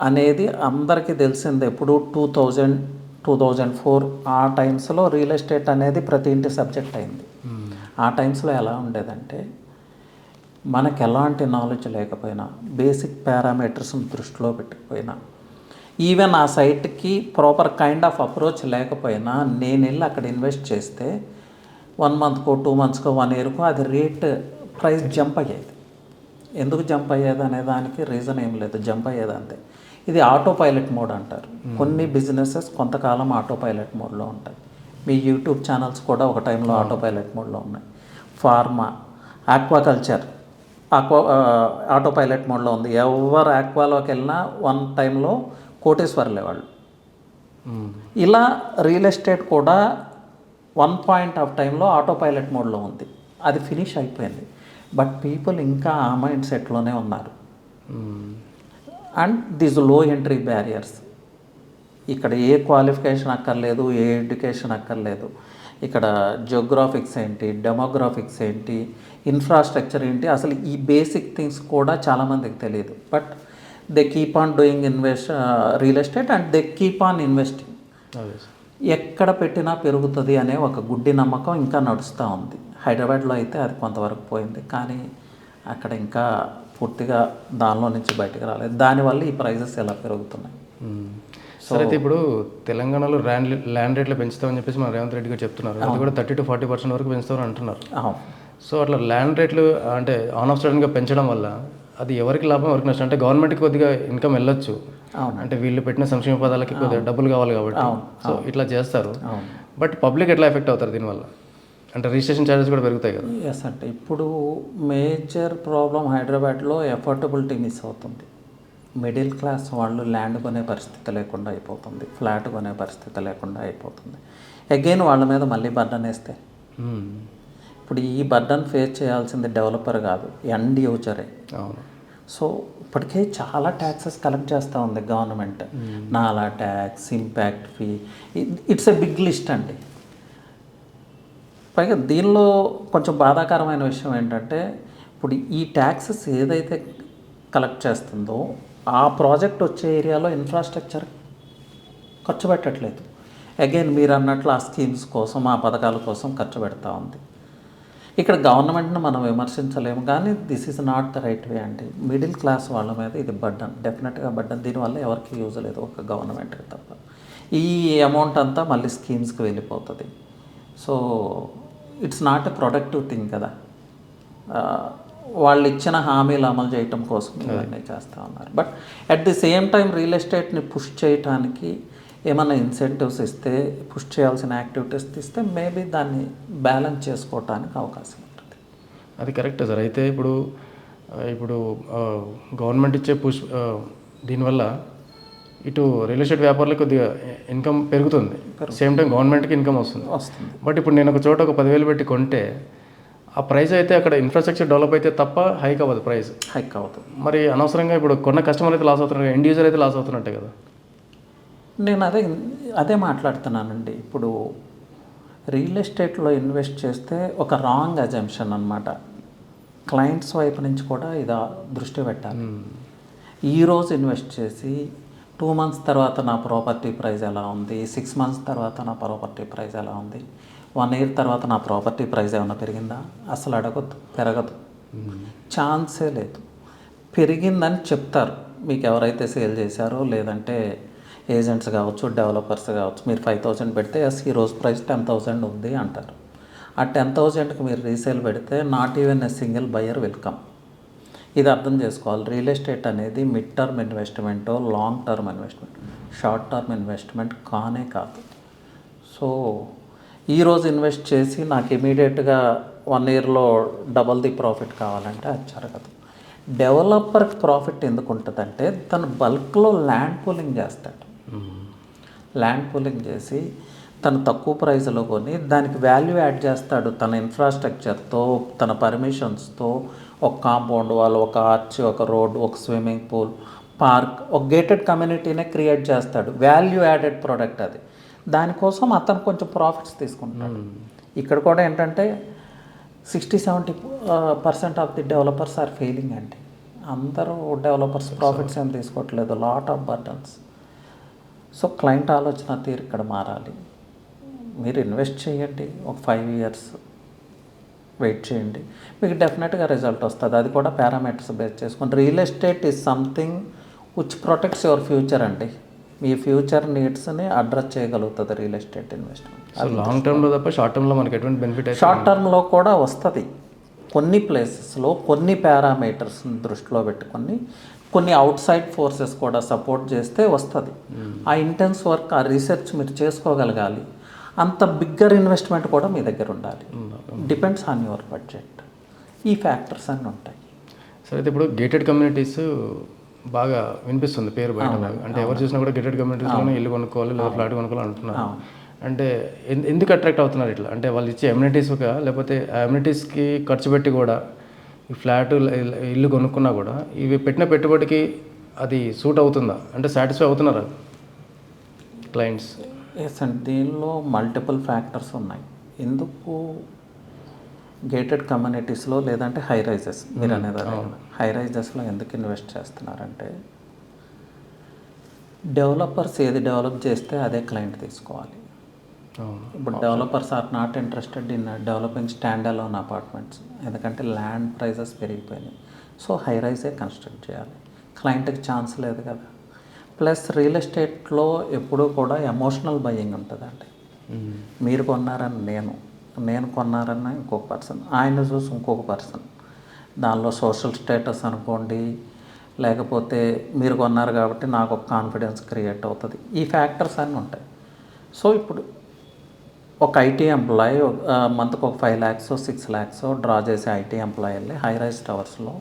అనేది అందరికీ తెలిసింది. ఎప్పుడు 2004 ఆ టైమ్స్లో రియల్ ఎస్టేట్ అనేది ప్రతి ఇంటి సబ్జెక్ట్ అయింది. ఆ టైమ్స్లో ఎలా ఉండేదంటే మనకు ఎలాంటి నాలెడ్జ్ లేకపోయినా, బేసిక్ పారామీటర్స్ని దృష్టిలో పెట్టుకుపోయినా, ఈవెన్ ఆ సైట్కి ప్రాపర్ కైండ్ ఆఫ్ అప్రోచ్ లేకపోయినా నేను వెళ్ళి అక్కడ ఇన్వెస్ట్ చేస్తే 1 monthకో 2 monthస్కో 1 yearకో అది ప్రైస్ జంప్ అయ్యేది. ఎందుకు జంప్ అయ్యేది అనే దానికి రీజన్ ఏం లేదు, జంప్ అయ్యేది అంతే. ఇది ఆటో పైలట్ మోడ్ అంటారు. కొన్ని బిజినెసెస్ కొంతకాలం ఆటో పైలట్ మోడ్లో ఉంటాయి. మీ యూట్యూబ్ ఛానల్స్ కూడా ఒక టైంలో ఆటో పైలట్ మోడ్లో ఉన్నాయి. ఫార్మా, ఆక్వాకల్చర్ ఆటో పైలట్ మోడ్లో ఉంది. ఎవరు ఆక్వాలోకి వెళ్ళినా 1 టైంలో కోటేశ్వర్లే వాళ్ళు. ఇలా రియల్ ఎస్టేట్ కూడా 1 point ఆఫ్ టైంలో ఆటో పైలట్ మోడ్లో ఉంది. అది ఫినిష్ అయిపోయింది. బట్ పీపుల్ ఇంకా ఆ మైండ్ సెట్లోనే ఉన్నారు. అండ్ దీస్ లో ఎంట్రీ బ్యారియర్స్. ఇక్కడ ఏ క్వాలిఫికేషన్ అక్కర్లేదు, ఏ ఎడ్యుకేషన్ అక్కర్లేదు. ఇక్కడ జియోగ్రాఫిక్స్ ఏంటి, డెమోగ్రాఫిక్స్ ఏంటి, ఇన్ఫ్రాస్ట్రక్చర్ ఏంటి, అసలు ఈ బేసిక్ థింగ్స్ కూడా చాలామందికి తెలియదు. But they keep on doing real estate and they keep on investing. ఎక్కడ పెట్టినా పెరుగుతుంది అనే ఒక గుడ్డి నమ్మకం ఇంకా నడుస్తూ ఉంది. హైదరాబాద్లో అయితే అది కొంతవరకు పోయింది, కానీ అక్కడ ఇంకా పూర్తిగా దానిలో నుంచి బయటకు రాలేదు. దానివల్ల ఈ ప్రైజెస్ ఎలా పెరుగుతున్నాయి. సరే, అయితే ఇప్పుడు తెలంగాణలో ల్యాండ్ రేట్లు పెంచుతామని చెప్పేసి మన రేవంత్ రెడ్డి గారు చెప్తున్నారు. అది కూడా 30 to 40% వరకు పెంచుతామని అంటున్నారు. సో అట్లా ల్యాండ్ రేట్లు అంటే ఆన్ ఆఫ్ సడన్గా పెంచడం వల్ల అది ఎవరికి లాభం, ఎవరికి నష్టం? అంటే గవర్నమెంట్కి కొద్దిగా ఇన్కమ్ వెళ్ళొచ్చు, అంటే వీళ్ళు పెట్టిన సంక్షేమ పదాలకి కొద్దిగా డబ్బులు కావాలి కాబట్టి సో ఇట్లా చేస్తారు. బట్ పబ్లిక్ ఎట్లా ఎఫెక్ట్ అవుతారు దీనివల్ల? అంటే రిజిస్ట్రేషన్ ఛార్జెస్ కూడా పెరుగుతాయి కదా. ఎస్, అంటే ఇప్పుడు మేజర్ ప్రాబ్లం హైదరాబాద్లో ఎఫోర్డబిలిటీ మిస్ అవుతుంది. మిడిల్ క్లాస్ వాళ్ళు ల్యాండ్ కొనే పరిస్థితి లేకుండా అయిపోతుంది, ఫ్లాట్ కొనే పరిస్థితి లేకుండా అయిపోతుంది. అగైన్ వాళ్ళ మీద మళ్ళీ బర్డన్ వేస్తే ఇప్పుడు ఈ బర్డన్ ఫేస్ చేయాల్సింది డెవలపర్ కాదు, ఎండ్ యూజరే. అవును. సో ఇప్పటికే చాలా ట్యాక్సెస్ కలెక్ట్ చేస్తూ ఉంది గవర్నమెంట్. నాలా tax, impact fee, it's a big list అండి. పైగా దీనిలో కొంచెం బాధాకరమైన విషయం ఏంటంటే ఇప్పుడు ఈ ట్యాక్సెస్ ఏదైతే కలెక్ట్ చేస్తుందో ఆ ప్రాజెక్ట్ వచ్చే ఏరియాలో ఇన్ఫ్రాస్ట్రక్చర్ ఖర్చు పెట్టట్లేదు. అగైన్ మీరు అన్నట్లు ఆ స్కీమ్స్ కోసం, ఆ పథకాల కోసం ఖర్చు పెడతా ఉంది. ఇక్కడ గవర్నమెంట్ని మనం విమర్శించలేము, కానీ this is not the right way అండి. మిడిల్ క్లాస్ వాళ్ళ మీద ఇది బర్డన్, డెఫినెట్గా బర్డన్. దీనివల్ల ఎవరికి యూజ్ లేదు, ఒక గవర్నమెంట్కి తప్ప. ఈ అమౌంట్ అంతా మళ్ళీ స్కీమ్స్కి వెళ్ళిపోతుంది. So it's not a productive thing కదా. వాళ్ళు ఇచ్చిన హామీలు అమలు చేయటం కోసం ఇవన్నీ చేస్తూ ఉన్నారు. But at the same time real ఎస్టేట్ని పుష్ చేయడానికి ఏమన్నా ఇన్సెంటివ్స్ ఇస్తే, పుష్ చేయాల్సిన యాక్టివిటీస్ ఇస్తే మేబీ దాన్ని బ్యాలెన్స్ చేసుకోవటానికి అవకాశం ఉంటుంది. అది కరెక్టే సార్. అయితే ఇప్పుడు గవర్నమెంట్ ఇచ్చే పుష్ దీనివల్ల ఇటు రియల్ ఎస్టేట్ వ్యాపారులకు కొద్దిగా ఇన్కమ్ పెరుగుతుంది, సేమ్ టైం గవర్నమెంట్కి ఇన్కమ్ వస్తుంది. బట్ ఇప్పుడు నేను ఒక చోట ఒక 10,000 పెట్టి కొంటే ఆ ప్రైస్ అయితే అక్కడ ఇన్ఫ్రాస్ట్రక్చర్ డెవలప్ అయితే తప్ప హైక్ అవ్వదు, ప్రైస్ హైక్ అవుతుంది. మరి అనవసరంగా ఇప్పుడు కొన్న కస్టమర్ అయితే లాస్ అవుతున్నారు, ఎండ్ యూజర్ అయితే లాస్ అవుతున్నట్టే కదా. నేను అదే మాట్లాడుతున్నానండి. ఇప్పుడు రియల్ ఎస్టేట్లో ఇన్వెస్ట్ చేస్తే ఒక రాంగ్ అజంప్షన్ అనమాట. క్లయింట్స్ వైపు నుంచి కూడా ఇది దృష్టి పెట్టాలి. ఈరోజు ఇన్వెస్ట్ చేసి 2 months తర్వాత నా ప్రాపర్టీ ప్రైస్ ఎలా ఉంది, 6 months తర్వాత నా ప్రాపర్టీ ప్రైస్ ఎలా ఉంది, 1 year తర్వాత నా ప్రాపర్టీ ప్రైస్ ఏమైనా పెరిగిందా, అసలు అడగద్దు, పెరగదు, ఛాన్సే లేదు. పెరిగిందని చెప్తారు మీకు ఎవరైతే సేల్ చేశారో, లేదంటే ఏజెంట్స్ కావచ్చు, డెవలపర్స్ కావచ్చు. మీరు 5,000 పెడితే ఈరోజు ప్రైస్ 10,000 ఉంది అంటారు. ఆ 10,000కి మీరు రీసేల్ పెడితే not even a single buyer welcome. ఇది అర్థం చేసుకోవాలి. రియల్ ఎస్టేట్ అనేది mid term investment, long term investment, short term investment కానే కాదు. సో ఈరోజు ఇన్వెస్ట్ చేసి నాకు ఇమీడియట్గా 1 yearలో డబల్ ది ప్రాఫిట్ కావాలంటే అది జరగదు. డెవలపర్కి ప్రాఫిట్ ఎందుకు ఉంటుందంటే తను బల్క్లో ల్యాండ్ పూలింగ్ చేస్తాడు. ల్యాండ్ పూలింగ్ చేసి తను తక్కువ ప్రైస్లో కొని దానికి వాల్యూ యాడ్ చేస్తాడు. తన ఇన్ఫ్రాస్ట్రక్చర్తో, తన పర్మిషన్స్తో, ఒక కాంపౌండ్ వాల్, ఒక ఆర్చ్, ఒక రోడ్, ఒక స్విమ్మింగ్ పూల్, పార్క్, ఒక గేటెడ్ కమ్యూనిటీనే క్రియేట్ చేస్తాడు. వాల్యూ యాడెడ్ ప్రోడక్ట్ అది. దానికోసం అతను కొంచెం ప్రాఫిట్స్ తీసుకుంటాడు. ఇక్కడ కూడా ఏంటంటే 60-70% of the developers are failing అండి. అందరూ డెవలపర్స్ ప్రాఫిట్స్ ఏం తీసుకోవట్లేదు, lot of burdens. So client ఆలోచన తీరు ఇక్కడ మారాలి. మీరు ఇన్వెస్ట్ చేయండి, ఒక 5 years వెయిట్ చేయండి, మీకు డెఫినెట్గా రిజల్ట్ వస్తుంది. అది కూడా పారామీటర్స్ బేస్ చేసుకొని. Real estate is something which protects your future అండి. మీ ఫ్యూచర్ నీడ్స్ని అడ్రస్ చేయగలుగుతుంది రియల్ ఎస్టేట్ ఇన్వెస్ట్మెంట్. లాంగ్ టర్మ్లో తప్ప షార్ట్ టర్మ్లో మనకి ఎటువంటి బెనిఫిట్? షార్ట్ టర్మ్లో కూడా వస్తుంది. కొన్ని ప్లేసెస్లో కొన్ని పారామీటర్స్ని దృష్టిలో పెట్టుకొని, కొన్ని అవుట్ సైడ్ ఫోర్సెస్ కూడా సపోర్ట్ చేస్తే వస్తుంది. ఆ ఇంటెన్స్ వర్క్, ఆ రీసెర్చ్ మీరు చేసుకోగలగాలి. అంత బిగ్గర్ ఇన్వెస్ట్మెంట్ కూడా మీ దగ్గర ఉండాలి. Depends on your budget. ఈ ఫ్యాక్టర్స్ అన్నీ ఉంటాయి. సరే, అయితే ఇప్పుడు గేటెడ్ కమ్యూనిటీస్ బాగా వినిపిస్తుంది పేరు బయట. అంటే ఎవరు చూసినా కూడా గేటెడ్ కమ్యూనిటీస్లోనే ఇల్లు కొనుక్కోవాలి లేదా ఫ్లాట్ కొనుక్కోవాలి అంటున్నారు. అంటే ఎందుకు అట్రాక్ట్ అవుతున్నారు ఇట్లా? అంటే వాళ్ళు ఇచ్చే అమ్యూనిటీస్ లేకపోతే ఆ అమ్యూనిటీస్కి ఖర్చు పెట్టి కూడా ఈ ఫ్లాట్ ఇల్లు కొనుక్కున్నా కూడా ఇవి పెట్టిన పెట్టుబడికి అది సూట్ అవుతుందా? అంటే సాటిస్ఫై అవుతున్నారా క్లయింట్స్? ఎస్ అండి, దీనిలో మల్టిపుల్ ఫ్యాక్టర్స్ ఉన్నాయి. ఎందుకు గేటెడ్ కమ్యూనిటీస్లో లేదంటే హై రైజెస్, మీరు అనేది హై రైజెస్లో ఎందుకు ఇన్వెస్ట్ చేస్తున్నారంటే, డెవలపర్స్ ఏది డెవలప్ చేస్తే అదే క్లయింట్ తీసుకోవాలి. ఇప్పుడు developers are not interested in developing stand alone apartments, ఎందుకంటే ల్యాండ్ ప్రైజెస్ పెరిగిపోయినాయి. సో హై రైజే కన్స్ట్రక్ట్ చేయాలి. క్లయింట్కి ఛాన్స్ లేదు కదా. ప్లస్ రియల్ ఎస్టేట్లో ఎప్పుడూ కూడా ఎమోషనల్ బయ్యింగ్ ఉంటుందండి. మీరు కొన్నారని నేను కొన్నారన్న ఇంకొక పర్సన్, ఆయన చూసి ఇంకొక పర్సన్, దానిలో సోషల్ స్టేటస్ అనుకోండి, లేకపోతే మీరు కొన్నారు కాబట్టి నాకు ఒక కాన్ఫిడెన్స్ క్రియేట్ అవుతుంది. ఈ ఫ్యాక్టర్స్ అన్నీ ఉంటాయి. సో ఇప్పుడు ఒక ఐటీ ఎంప్లాయీ మంత్కి ఒక 5 lakhs 6 lakhs డ్రా చేసే ఐటీ ఎంప్లాయీ వెళ్ళి హై రైజ్ టవర్స్లో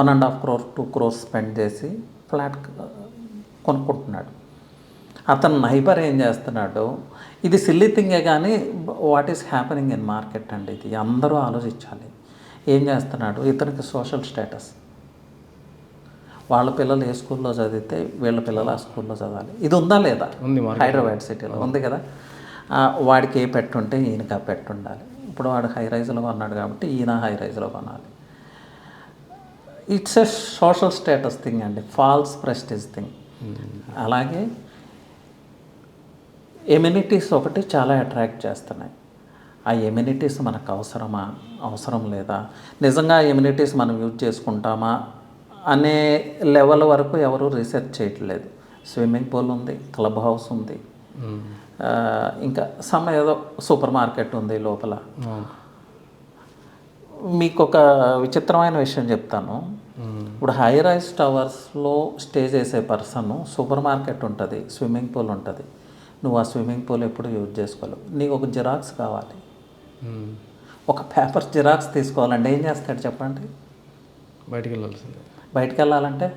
1.5 crore 2 crores స్పెండ్ చేసి ఫ్లాట్ కొనుక్కుంటున్నాడు. అతను నైబర్ ఏం చేస్తున్నాడు, ఇది సిల్లీ థింగే కానీ what is happening in market అండి. ఇది అందరూ ఆలోచించాలి. ఏం చేస్తున్నాడు, ఇతనికి సోషల్ స్టేటస్, వాళ్ళ పిల్లలు ఏ స్కూల్లో చదివితే వీళ్ళ పిల్లలు ఆ స్కూల్లో చదవాలి, ఇది ఉందా లేదా? హైదరాబాద్ సిటీలో ఉంది కదా. వాడికి ఏ పెట్టుంటే ఈయనకి ఆ పెట్టు ఉండాలి. ఇప్పుడు వాడు హై రైజ్లో కొన్నాడు కాబట్టి ఈయన హై రైజ్లో కొనాలి. It's a social status thing అండి, ఫాల్స్ ప్రెస్టీజ్ థింగ్. అలాగే ఎమ్యూనిటీస్ ఒకటి చాలా అట్రాక్ట్ చేస్తున్నాయి. ఆ ఎమ్యూనిటీస్ మనకు అవసరమా, అవసరం లేదా, నిజంగా ఆ ఎమ్యూనిటీస్ మనం యూజ్ చేసుకుంటామా అనే లెవెల్ వరకు ఎవరు రీసెర్చ్ చేయట్లేదు. స్విమ్మింగ్ పూల్ ఉంది, క్లబ్ హౌస్ ఉంది, ఇంకా ఏదో సూపర్ మార్కెట్ ఉంది లోపల. మీకు ఒక విచిత్రమైన విషయం చెప్తాను. ఇప్పుడు హై రైజ్ టవర్స్లో స్టే చేసే పర్సన్ సూపర్ మార్కెట్ ఉంటుంది, స్విమ్మింగ్ పూల్ ఉంటుంది, నువ్వు ఆ స్విమ్మింగ్ పూల్ ఎప్పుడు యూజ్ చేసుకోలేవు. నీకు ఒక జిరాక్స్ కావాలి, ఒక పేపర్ జిరాక్స్ తీసుకోవాలంటే ఏం చేస్తాడు చెప్పండి? బయటికి వెళ్ళాల్సిందే. బయటికి వెళ్ళాలంటే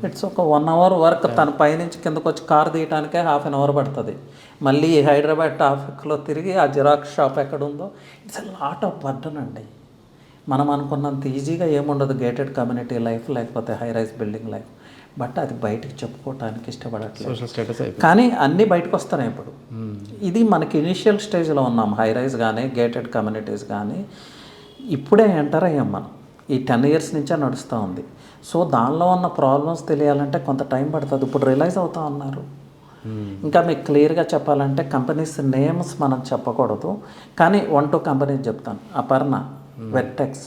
ఇట్స్ ఒక 1 అవర్ వర్క్. తన పైనుంచి కిందకు వచ్చి కార్ తీయటానికే ½ అవర్ పడుతుంది. మళ్ళీ హైదరాబాద్ ట్రాఫిక్లో తిరిగి ఆ జిరాక్స్ షాప్ ఎక్కడ ఉందో, it's a lot of burden అండి. మనం అనుకున్నంత ఈజీగా ఏముండదు గేటెడ్ కమ్యూనిటీ లైఫ్ లేకపోతే high rise building life. But అది బయటికి చెప్పుకోవటానికి ఇష్టపడట్లేదు. సోషల్ స్టేటస్ కానీ అన్నీ బయటకు వస్తున్నాయి ఇప్పుడు. ఇది మనకి ఇనిషియల్ స్టేజ్లో ఉన్నాం. హై రైజ్ కానీ గేటెడ్ కమ్యూనిటీస్ కానీ ఇప్పుడే ఎంటర్ అయ్యాం మనం. ఈ 10 years నుంచే నడుస్తూ ఉంది. సో దానిలో ఉన్న ప్రాబ్లమ్స్ తెలియాలంటే కొంత టైం పడుతుంది. ఇప్పుడు రియలైజ్ అవుతూ ఉన్నారు. ఇంకా మీకు క్లియర్గా చెప్పాలంటే కంపెనీస్ నేమ్స్ మనం చెప్పకూడదు, కానీ 1-2 కంపెనీస్ చెప్తాను. అపర్ణ, వెర్టెక్స్,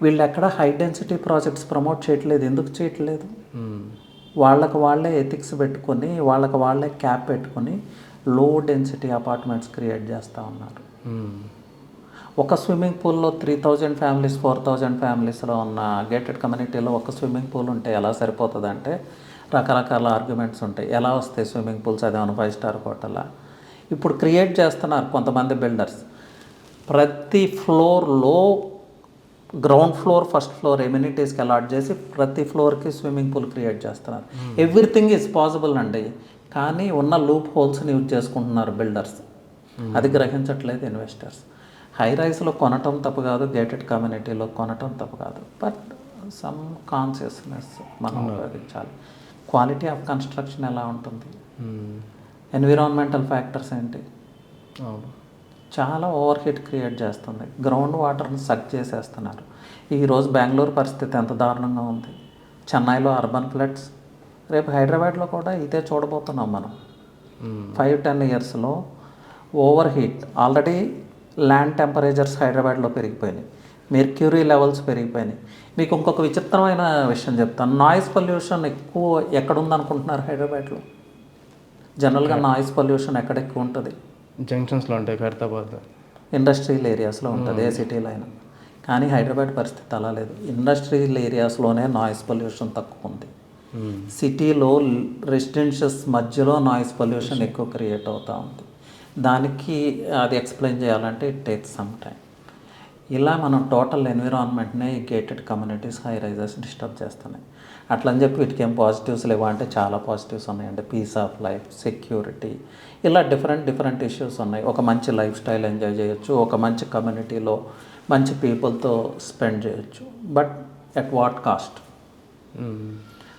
వీళ్ళు ఎక్కడ హై డెన్సిటీ ప్రాజెక్ట్స్ ప్రమోట్ చేయట్లేదు. ఎందుకు చేయట్లేదు? వాళ్ళకి వాళ్ళే ఎథిక్స్ పెట్టుకొని, వాళ్ళకి వాళ్ళే క్యాప్ పెట్టుకొని లో డెన్సిటీ అపార్ట్మెంట్స్ క్రియేట్ చేస్తూ ఉన్నారు. ఒక స్విమ్మింగ్ పూల్లో 3000 ఫ్యామిలీస్ 4000 ఫ్యామిలీస్లో ఉన్న గేటెడ్ కమ్యూనిటీలో ఒక స్విమ్మింగ్ పూల్ ఉంటే ఎలా సరిపోతుంది అంటే రకరకాల ఆర్గ్యుమెంట్స్ ఉంటాయి. ఎలా వస్తాయి స్విమ్మింగ్ పూల్స్? అది 5 star హోటలా? ఇప్పుడు క్రియేట్ చేస్తున్నారు కొంతమంది బిల్డర్స్. ప్రతి ఫ్లోర్లో గ్రౌండ్ ఫ్లోర్, ఫస్ట్ ఫ్లోర్ ఎమ్యూనిటీస్కి అలాట్ చేసి ప్రతి ఫ్లోర్కి స్విమ్మింగ్ పూల్ క్రియేట్ చేస్తున్నారు. ఎవ్రీథింగ్ ఈజ్ పాసిబుల్ అండి. కానీ ఉన్న లూప్ హోల్స్ని యూజ్ చేసుకుంటున్నారు బిల్డర్స్. అది గ్రహించట్లేదు ఇన్వెస్టర్స్. హై రైజ్లో కొనటం తప్పు కాదు, గేటెడ్ కమ్యూనిటీలో కొనటం తప్పు కాదు. బట్ సమ్ కాన్షియస్నెస్ మనం ఉపయోగించాలి. క్వాలిటీ ఆఫ్ కన్స్ట్రక్షన్ ఎలా ఉంటుంది, ఎన్విరాన్మెంటల్ ఫ్యాక్టర్స్ ఏంటి, చాలా ఓవర్ హీట్ క్రియేట్ చేస్తుంది. గ్రౌండ్ వాటర్ని సక్ చేసేస్తున్నారు. ఈరోజు బెంగళూరు పరిస్థితి ఎంత దారుణంగా ఉంది. చెన్నైలో అర్బన్ ఫ్లడ్స్, రేపు హైదరాబాద్లో కూడా ఇదే చూడబోతున్నాం మనం. 5-10 yearsలో overheat. Already land temperatures హైదరాబాద్లో పెరిగిపోయినాయి, మెర్క్యూరీ లెవెల్స్ పెరిగిపోయినాయి. మీకు ఇంకొక విచిత్రమైన విషయం చెప్తాను. నాయిస్ పొల్యూషన్ ఎక్కువ ఎక్కడుందనుకుంటున్నారు హైదరాబాద్లో? జనరల్గా నాయిస్ పొల్యూషన్ ఎక్కడ ఎక్కువ ఉంటుంది? జంక్షన్స్లో ఉంటాయి, ఖైరతాబాద్, ఇండస్ట్రియల్ ఏరియాస్లో ఉంటుంది, ఏ సిటీలో అయినా. కానీ హైదరాబాద్ పరిస్థితి అలా లేదు. ఇండస్ట్రియల్ ఏరియాస్లోనే నాయిస్ పొల్యూషన్ తక్కువ ఉంది. సిటీలో రెసిడెన్షియల్స్ మధ్యలో నాయిస్ పొల్యూషన్ ఎక్కువ క్రియేట్ అవుతూ ఉంది. దానికి అది ఎక్స్ప్లెయిన్ చేయాలంటే ఇట్ టేక్స్ సమ్ టైం. ఇలా మనం టోటల్ ఎన్విరాన్మెంట్నే ఈ gated communities, high rises disturb చేస్తున్నాయి. అట్లని చెప్పి వీటికి ఏం పాజిటివ్స్ లేవా అంటే చాలా పాజిటివ్స్ ఉన్నాయండి. పీస్ ఆఫ్ లైఫ్, సెక్యూరిటీ, ఇలా డిఫరెంట్ ఇష్యూస్ ఉన్నాయి. ఒక మంచి లైఫ్ స్టైల్ ఎంజాయ్ చేయొచ్చు, ఒక మంచి కమ్యూనిటీలో మంచి పీపుల్తో స్పెండ్ చేయొచ్చు. బట్ ఎట్ వాట్ కాస్ట్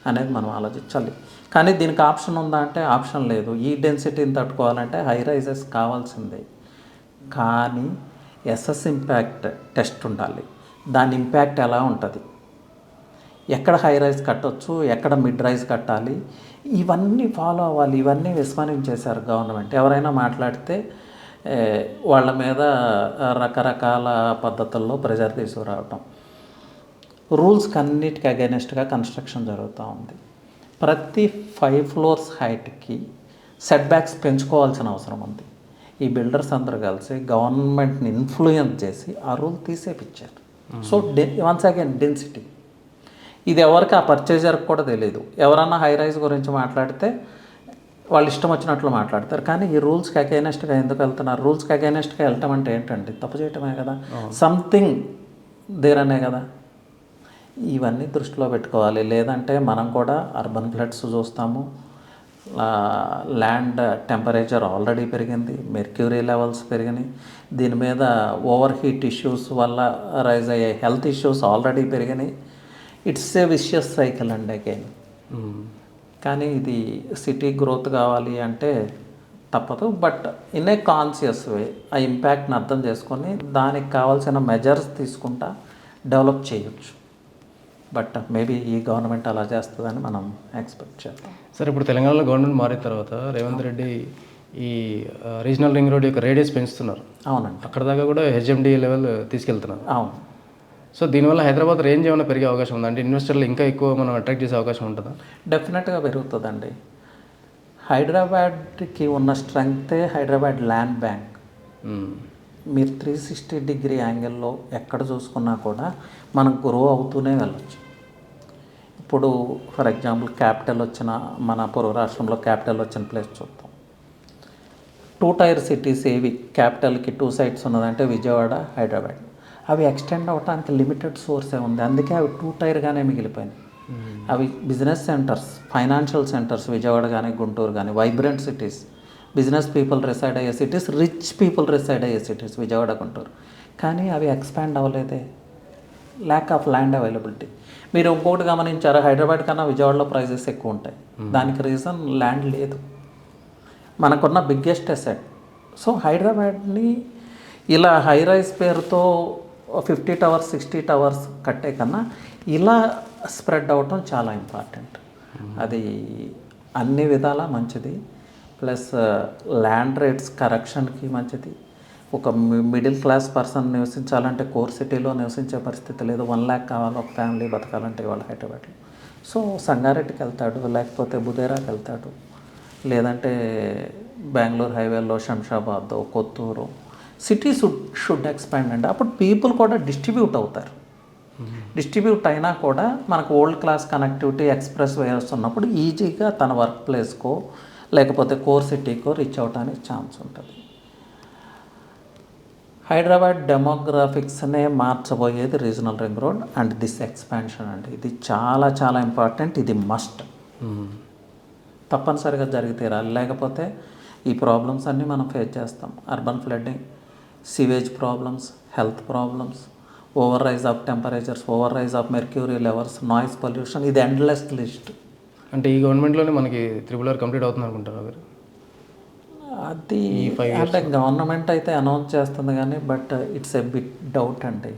అనేది మనం ఆలోచించాలి. కానీ దీనికి ఆప్షన్ ఉందా అంటే ఆప్షన్ లేదు. ఈ డెన్సిటీని తట్టుకోవాలంటే హై రైజెస్ కావాల్సిందే. కానీ ఎస్ఎస్ ఇంపాక్ట్ టెస్ట్ ఉండాలి. దాని ఇంపాక్ట్ ఎలా ఉంటుంది, ఎక్కడ హై రైజ్ కట్టవచ్చు, ఎక్కడ మిడ్ రైజ్ కట్టాలి, ఇవన్నీ ఫాలో అవ్వాలి. ఇవన్నీ విస్మరించేశారు గవర్నమెంట్. ఎవరైనా మాట్లాడితే వాళ్ళ మీద రకరకాల పద్ధతుల్లో ప్రెజర్ తీసుకురావటం. రూల్స్కి అన్నిటికీ అగైనెస్ట్గా కన్స్ట్రక్షన్ జరుగుతూ ఉంది. ప్రతి 5 floors హైట్కి సెట్ బ్యాక్స్ పెంచుకోవాల్సిన అవసరం ఉంది. ఈ బిల్డర్స్ అందరూ కలిసి గవర్నమెంట్ని ఇన్ఫ్లుయెన్స్ చేసి ఆ రూల్ తీసేపిచ్చారు. సో వన్స్ అగైన్ డెన్సిటీ ఇది ఎవరికి, ఆ పర్చేజర్కి కూడా తెలియదు. ఎవరన్నా హై రైజ్ గురించి మాట్లాడితే వాళ్ళు ఇష్టం వచ్చినట్లు మాట్లాడతారు. కానీ ఈ రూల్స్కి అగైనెస్ట్గా ఎందుకు వెళ్తున్నారు? రూల్స్కి అగైనెస్ట్గా వెళ్ళటం అంటే ఏంటండి? తప్పు చేయటమే కదా, సంథింగ్ దేర్ అనే కదా. ఇవన్నీ దృష్టిలో పెట్టుకోవాలి. లేదంటే మనం కూడా అర్బన్ ఫ్లడ్స్ చూస్తాము. ల్యాండ్ టెంపరేచర్ ఆల్రెడీ పెరిగింది, మెర్క్యూరీ లెవెల్స్ పెరిగినాయి. దీని మీద ఓవర్ హీట్ ఇష్యూస్ వల్ల రైజ్ అయ్యే హెల్త్ ఇష్యూస్ ఆల్రెడీ పెరిగినాయి. ఇట్స్ ఏ విషియస్ సైకిల్ అండి అగైన్. కానీ ఇది సిటీ గ్రోత్ కావాలి అంటే తప్పదు. బట్ ఇన్ ఏ కాన్షియస్ వే ఆ ఇంపాక్ట్ని అర్థం చేసుకొని దానికి కావాల్సిన మెజర్స్ తీసుకుంటా డెవలప్ చేయొచ్చు. బట్ మేబీ ఈ గవర్నమెంట్ అలా చేస్తుందని మనం ఎక్స్పెక్ట్ చేస్తాం. సార్, ఇప్పుడు తెలంగాణలో గవర్నమెంట్ మారిన తర్వాత రేవంత్ రెడ్డి ఈ రీజనల్ రింగ్ రోడ్ యొక్క రేడియస్ పెంచుతున్నారు. అవునండి, అక్కడ దాకా కూడా హెచ్ఎండి లెవెల్ తీసుకెళ్తున్నారు. అవును. సో దీనివల్ల హైదరాబాద్ రేంజ్ ఏమైనా పెరిగే అవకాశం ఉందా? అంటే ఇన్వెస్టర్లు ఇంకా ఎక్కువ మనం అట్రాక్ట్ చేసే అవకాశం ఉంటుందా? డెఫినెట్గా పెరుగుతుందండి. హైదరాబాద్కి ఉన్న స్ట్రెంగ్తే హైదరాబాద్ ల్యాండ్ బ్యాంక్. మీరు 360 డిగ్రీ యాంగిల్లో ఎక్కడ చూసుకున్నా కూడా మనం గ్రో అవుతూనే వెళ్ళచ్చు. ఇప్పుడు ఫర్ ఎగ్జాంపుల్ క్యాపిటల్ వచ్చిన మన పొరుగు రాష్ట్రంలో క్యాపిటల్ వచ్చిన ప్లేస్ చూద్దాం. 2 టైర్ సిటీస్ ఏవి క్యాపిటల్కి 2 సైడ్స్ ఉన్నదంటే విజయవాడ, హైదరాబాద్. అవి ఎక్స్టెండ్ అవడానికి లిమిటెడ్ సోర్సే ఉంది, అందుకే అవి 2 టైర్గానే మిగిలిపోయినాయి. అవి business centres, financial centres, Vijayawada కానీ గుంటూరు కానీ vibrant cities, business people reside అయ్యే సిటీస్, రిచ్ పీపుల్ రిసైడ్ అయ్యే సిటీస్ విజయవాడ, గుంటూరు. కానీ అవి ఎక్స్పాండ్ అవ్వలేదే, ల్యాక్ ఆఫ్ ల్యాండ్ అవైలబిలిటీ. మీరు ఇంకోటి గమనించారా, హైదరాబాద్ కన్నా విజయవాడలో ప్రైజెస్ ఎక్కువ ఉంటాయి. దానికి రీజన్ ల్యాండ్ లేదు, మనకున్న బిగ్గెస్ట్ అసెట్. సో హైదరాబాద్ని ఇలా హై రైజ్ పేరుతో 50 టవర్స్ 60 టవర్స్ కట్టే కన్నా ఇలా స్ప్రెడ్ అవ్వటం చాలా ఇంపార్టెంట్. అది అన్ని విధాలా మంచిది. ప్లస్ ల్యాండ్ రేట్స్ కరెక్షన్కి మంచిది. ఒక మిడిల్ క్లాస్ పర్సన్ నివసించాలంటే కోర్ సిటీలో నివసించే పరిస్థితి లేదు. 1 lakh కావాలి ఒక ఫ్యామిలీ బతకాలంటే ఇవాళ హైదరాబాద్లో. సో సంగారెడ్డికి వెళ్తాడు, లేకపోతే బుదేరాకి వెళ్తాడు, లేదంటే బెంగళూరు హైవేలో Shamshabad, Kothur. City should expand అండి. అప్పుడు పీపుల్ కూడా డిస్ట్రిబ్యూట్ అవుతారు. డిస్ట్రిబ్యూట్ అయినా కూడా మనకు old class connectivity, expressways ఉన్నప్పుడు ఈజీగా తన వర్క్ ప్లేస్కో లేకపోతే కోర్ సిటీకో రీచ్ అవ్వడానికి ఛాన్స్ ఉంటుంది. హైదరాబాద్ డెమోగ్రాఫిక్స్నే మార్చబోయేది regional ring road and this expansion అండి. ఇది చాలా చాలా ఇంపార్టెంట్. ఇది మస్ట్, తప్పనిసరిగా జరిగి తీరాలి. లేకపోతే ఈ ప్రాబ్లమ్స్ అన్నీ మనం ఫేస్ చేస్తాం. Urban flooding, sewage problems, health problems, over rise of temperatures, over rise of mercury levels, noise pollution. ఇది ఎండ్లెస్ లిస్ట్. అంటే ఈ గవర్నమెంట్లోనే మనకి RRR కంప్లీట్ అవుతుంది అనుకుంటారు మీరు? అది అంటే గవర్నమెంట్ అయితే అనౌన్స్ చేస్తుంది కానీ but it's a bit doubt అండి.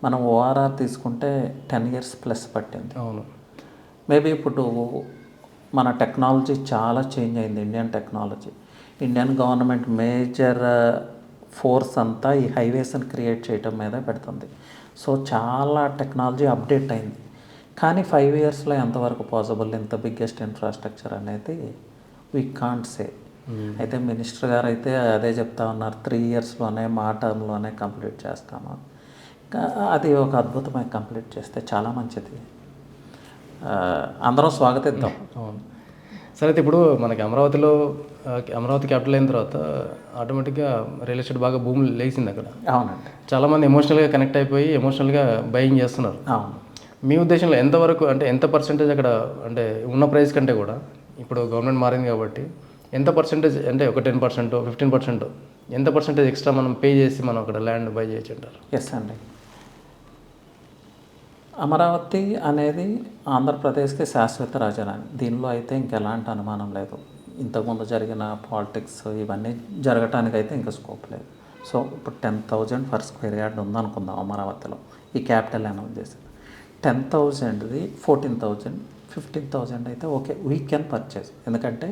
మనం ORR తీసుకుంటే 10 years ప్లస్ పట్టింది. అవును. మేబీ ఇప్పుడు మన టెక్నాలజీ చాలా చేంజ్ అయింది. ఇండియన్ గవర్నమెంట్ మేజర్ ఫోర్స్ అంతా ఈ హైవేస్ని క్రియేట్ చేయటం మీద పెడుతుంది. సో చాలా టెక్నాలజీ అప్డేట్ అయింది. కానీ 5 yearsలో ఎంతవరకు పాసిబుల్ ఇంత బిగ్గెస్ట్ ఇన్ఫ్రాస్ట్రక్చర్ అనేది వీ కాంట్ సే. అయితే మినిస్టర్ గారు అయితే అదే చెప్తా ఉన్నారు, 3 yearsలోనే మా టర్మ్లోనే కంప్లీట్ చేస్తాము. అది ఒక అద్భుతమైన కంప్లీట్ చేస్తే చాలా మంచిది. అందరం స్వాగతిద్దాం. అవును. సరే, అయితే ఇప్పుడు మనకి అమరావతి క్యాపిటల్ అయిన తర్వాత ఆటోమేటిక్గా రియల్ ఎస్టేట్ బాగా భూములు లేచింది అక్కడ. అవునండి. చాలామంది ఎమోషనల్గా కనెక్ట్ అయిపోయి ఎమోషనల్గా బయింగ్ చేస్తున్నారు. అవును. మీ ఉద్దేశంలో ఎంతవరకు, అంటే ఎంత పర్సెంటేజ్ అక్కడ, అంటే ఉన్న ప్రైస్ కంటే కూడా ఇప్పుడు గవర్నమెంట్ మారింది కాబట్టి ఎంత పర్సెంటేజ్, అంటే ఒక 10%, 15%, ఎంత పర్సెంటేజ్ ఎక్స్ట్రా మనం పే చేసి మనం అక్కడ ల్యాండ్ బై చేయొచ్చు అంటారు? ఎస్ అండి. అమరావతి అనేది ఆంధ్రప్రదేశ్కి శాశ్వత రాజధాని. దీనిలో అయితే ఇంకెలాంటి అనుమానం లేదు. ఇంతకుముందు జరిగిన పాలిటిక్స్ ఇవన్నీ జరగటానికి అయితే ఇంకా స్కోప్ లేదు. సో ఇప్పుడు 10,000 per square yard ఉందనుకుందాం అమరావతిలో. ఈ క్యాపిటల్ అనౌన్స్ చేసింది 10,000ది 14,000, 15,000 అయితే ఓకే, వీ కెన్ పర్చేస్. ఎందుకంటే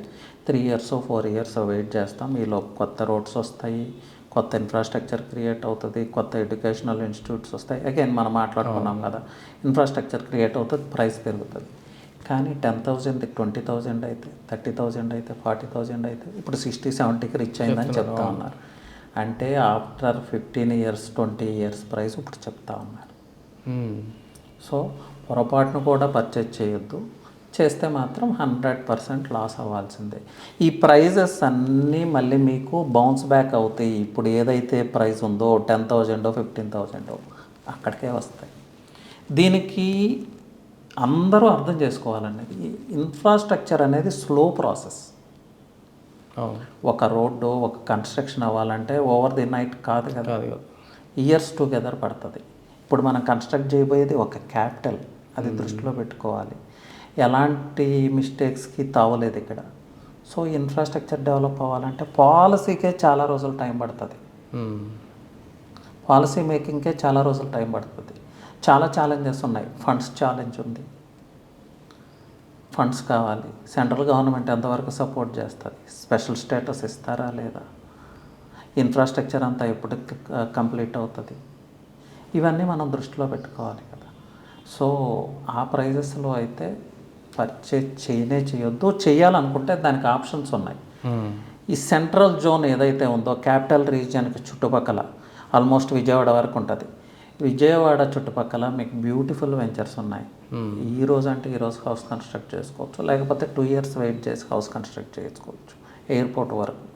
3 years 4 years వెయిట్ చేస్తాం. ఈలో కొత్త రోడ్స్ వస్తాయి, కొత్త ఇన్ఫ్రాస్ట్రక్చర్ క్రియేట్ అవుతుంది, కొత్త ఎడ్యుకేషనల్ ఇన్స్టిట్యూట్స్ వస్తాయి. అగైన్ మనం మాట్లాడుకున్నాం కదా, ఇన్ఫ్రాస్ట్రక్చర్ క్రియేట్ అవుతుంది, ప్రైస్ పెరుగుతుంది. కానీ 10,000ది 20,000 అయితే, 30,000 అయితే, 40,000 అయితే ఇప్పుడు 60-70కి రీచ్ అయిందని చెప్తా ఉన్నారు. అంటే ఆఫ్టర్ 15 years 20 years ప్రైస్ ఇప్పుడు చెప్తా ఉన్నారు. సో పొరపాటును కూడా పర్చేజ్ చేయొద్దు. చేస్తే మాత్రం 100% లాస్ అవ్వాల్సిందే. ఈ ప్రైజెస్ అన్నీ మళ్ళీ మీకు బౌన్స్ బ్యాక్ అవుతాయి. ఇప్పుడు ఏదైతే ప్రైస్ ఉందో 10,000 15,000 అక్కడికే వస్తాయి. దీనికి అందరూ అర్థం చేసుకోవాలండి, ఈ ఇన్ఫ్రాస్ట్రక్చర్ అనేది స్లో ప్రాసెస్. ఒక రోడ్డు, ఒక కన్స్ట్రక్షన్ అవ్వాలంటే ఓవర్ ది నైట్ కాదు కదా, ఇయర్స్ టుగెదర్ పడుతుంది. ఇప్పుడు మనం కన్స్ట్రక్ట్ చేయబోయేది ఒక క్యాపిటల్, అది దృష్టిలో పెట్టుకోవాలి. ఎలాంటి మిస్టేక్స్కి తావలేదు ఇక్కడ. సో ఇన్ఫ్రాస్ట్రక్చర్ డెవలప్ అవ్వాలంటే పాలసీకే చాలా రోజులు టైం పడుతుంది, పాలసీ మేకింగ్కే చాలా రోజులు టైం పడుతుంది. చాలా ఛాలెంజెస్ ఉన్నాయి. ఫండ్స్ ఛాలెంజ్ ఉంది, ఫండ్స్ కావాలి. సెంట్రల్ గవర్నమెంట్ ఎంతవరకు సపోర్ట్ చేస్తుంది, స్పెషల్ స్టేటస్ ఇస్తారా లేదా, ఇన్ఫ్రాస్ట్రక్చర్ అంతా ఎప్పుడు కంప్లీట్ అవుతుంది, ఇవన్నీ మనం దృష్టిలో పెట్టుకోవాలి కదా. సో ఆ ప్రైజెస్లో అయితే పర్చేజ్ చేయొద్దు. చేయాలనుకుంటే దానికి ఆప్షన్స్ ఉన్నాయి. ఈ సెంట్రల్ జోన్ ఏదైతే ఉందో క్యాపిటల్ రీజియన్కి చుట్టుపక్కల ఆల్మోస్ట్ విజయవాడ వరకు ఉంటుంది. విజయవాడ చుట్టుపక్కల మీకు బ్యూటిఫుల్ వెంచర్స్ ఉన్నాయి. ఈ రోజు అంటే ఈరోజు హౌస్ కన్స్ట్రక్ట్ చేసుకోవచ్చు, లేకపోతే 2 years వెయిట్ చేసి హౌస్ కన్స్ట్రక్ట్ చేసుకోవచ్చు ఎయిర్పోర్ట్ వరకు.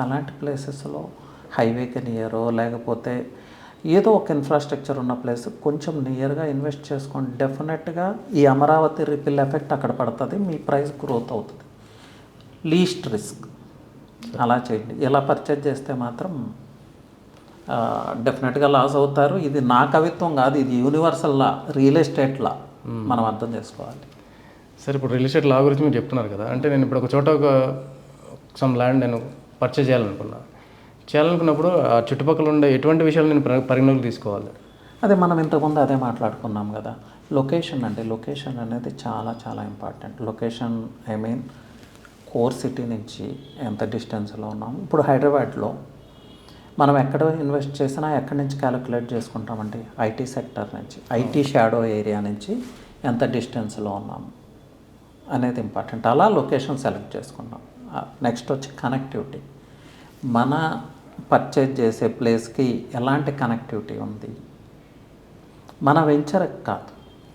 అలాంటి ప్లేసెస్లో హైవేకి నియరో లేకపోతే ఏదో ఒక ఇన్ఫ్రాస్ట్రక్చర్ ఉన్న ప్లేస్ కొంచెం నియర్గా ఇన్వెస్ట్ చేసుకోండి. డెఫినెట్గా ఈ అమరావతి రిపిల్ ఎఫెక్ట్ అక్కడ పడుతుంది, మీ ప్రైస్ గ్రోత్ అవుతుంది. లీస్ట్ రిస్క్ అలా చేయండి. ఇలా పర్చేజ్ చేస్తే మాత్రం డెఫినెట్గా లాస్ అవుతారు. ఇది నా కవిత్వం కాదు, ఇది యూనివర్సల్ లా, రియల్ ఎస్టేట్ లా మనం అర్థం చేసుకోవాలి. సార్ ఇప్పుడు రియల్ ఎస్టేట్ లా గురించి మీరు చెప్తున్నారు కదా, అంటే నేను ఇప్పుడు ఒక చోట సమ్ ల్యాండ్ నేను పర్చేజ్ చేయాలనుకున్నప్పుడు ఆ చుట్టుపక్కల ఉండే ఎటువంటి విషయాలు నేను పరిగణలోకి తీసుకోవాలి? అదే మనం ఇంతకుముందు అదే మాట్లాడుకున్నాం కదా, లొకేషన్ అండి. లొకేషన్ అనేది చాలా చాలా important. Location I mean core city నుంచి ఎంత డిస్టెన్స్లో ఉన్నాము. ఇప్పుడు హైదరాబాద్లో మనం ఎక్కడ ఇన్వెస్ట్ చేసినా ఎక్కడి నుంచి క్యాలిక్యులేట్ చేసుకుంటామండి, ఐటీ సెక్టర్ నుంచి, ఐటీ షాడో ఏరియా నుంచి ఎంత డిస్టెన్స్లో ఉన్నాము అనేది ఇంపార్టెంట్. అలా లొకేషన్ సెలెక్ట్ చేసుకున్నాం. నెక్స్ట్ వచ్చి కనెక్టివిటీ. మన పర్చేజ్ చేసే ప్లేస్కి ఎలాంటి కనెక్టివిటీ ఉంది, మన వెంచర్కి కాదు,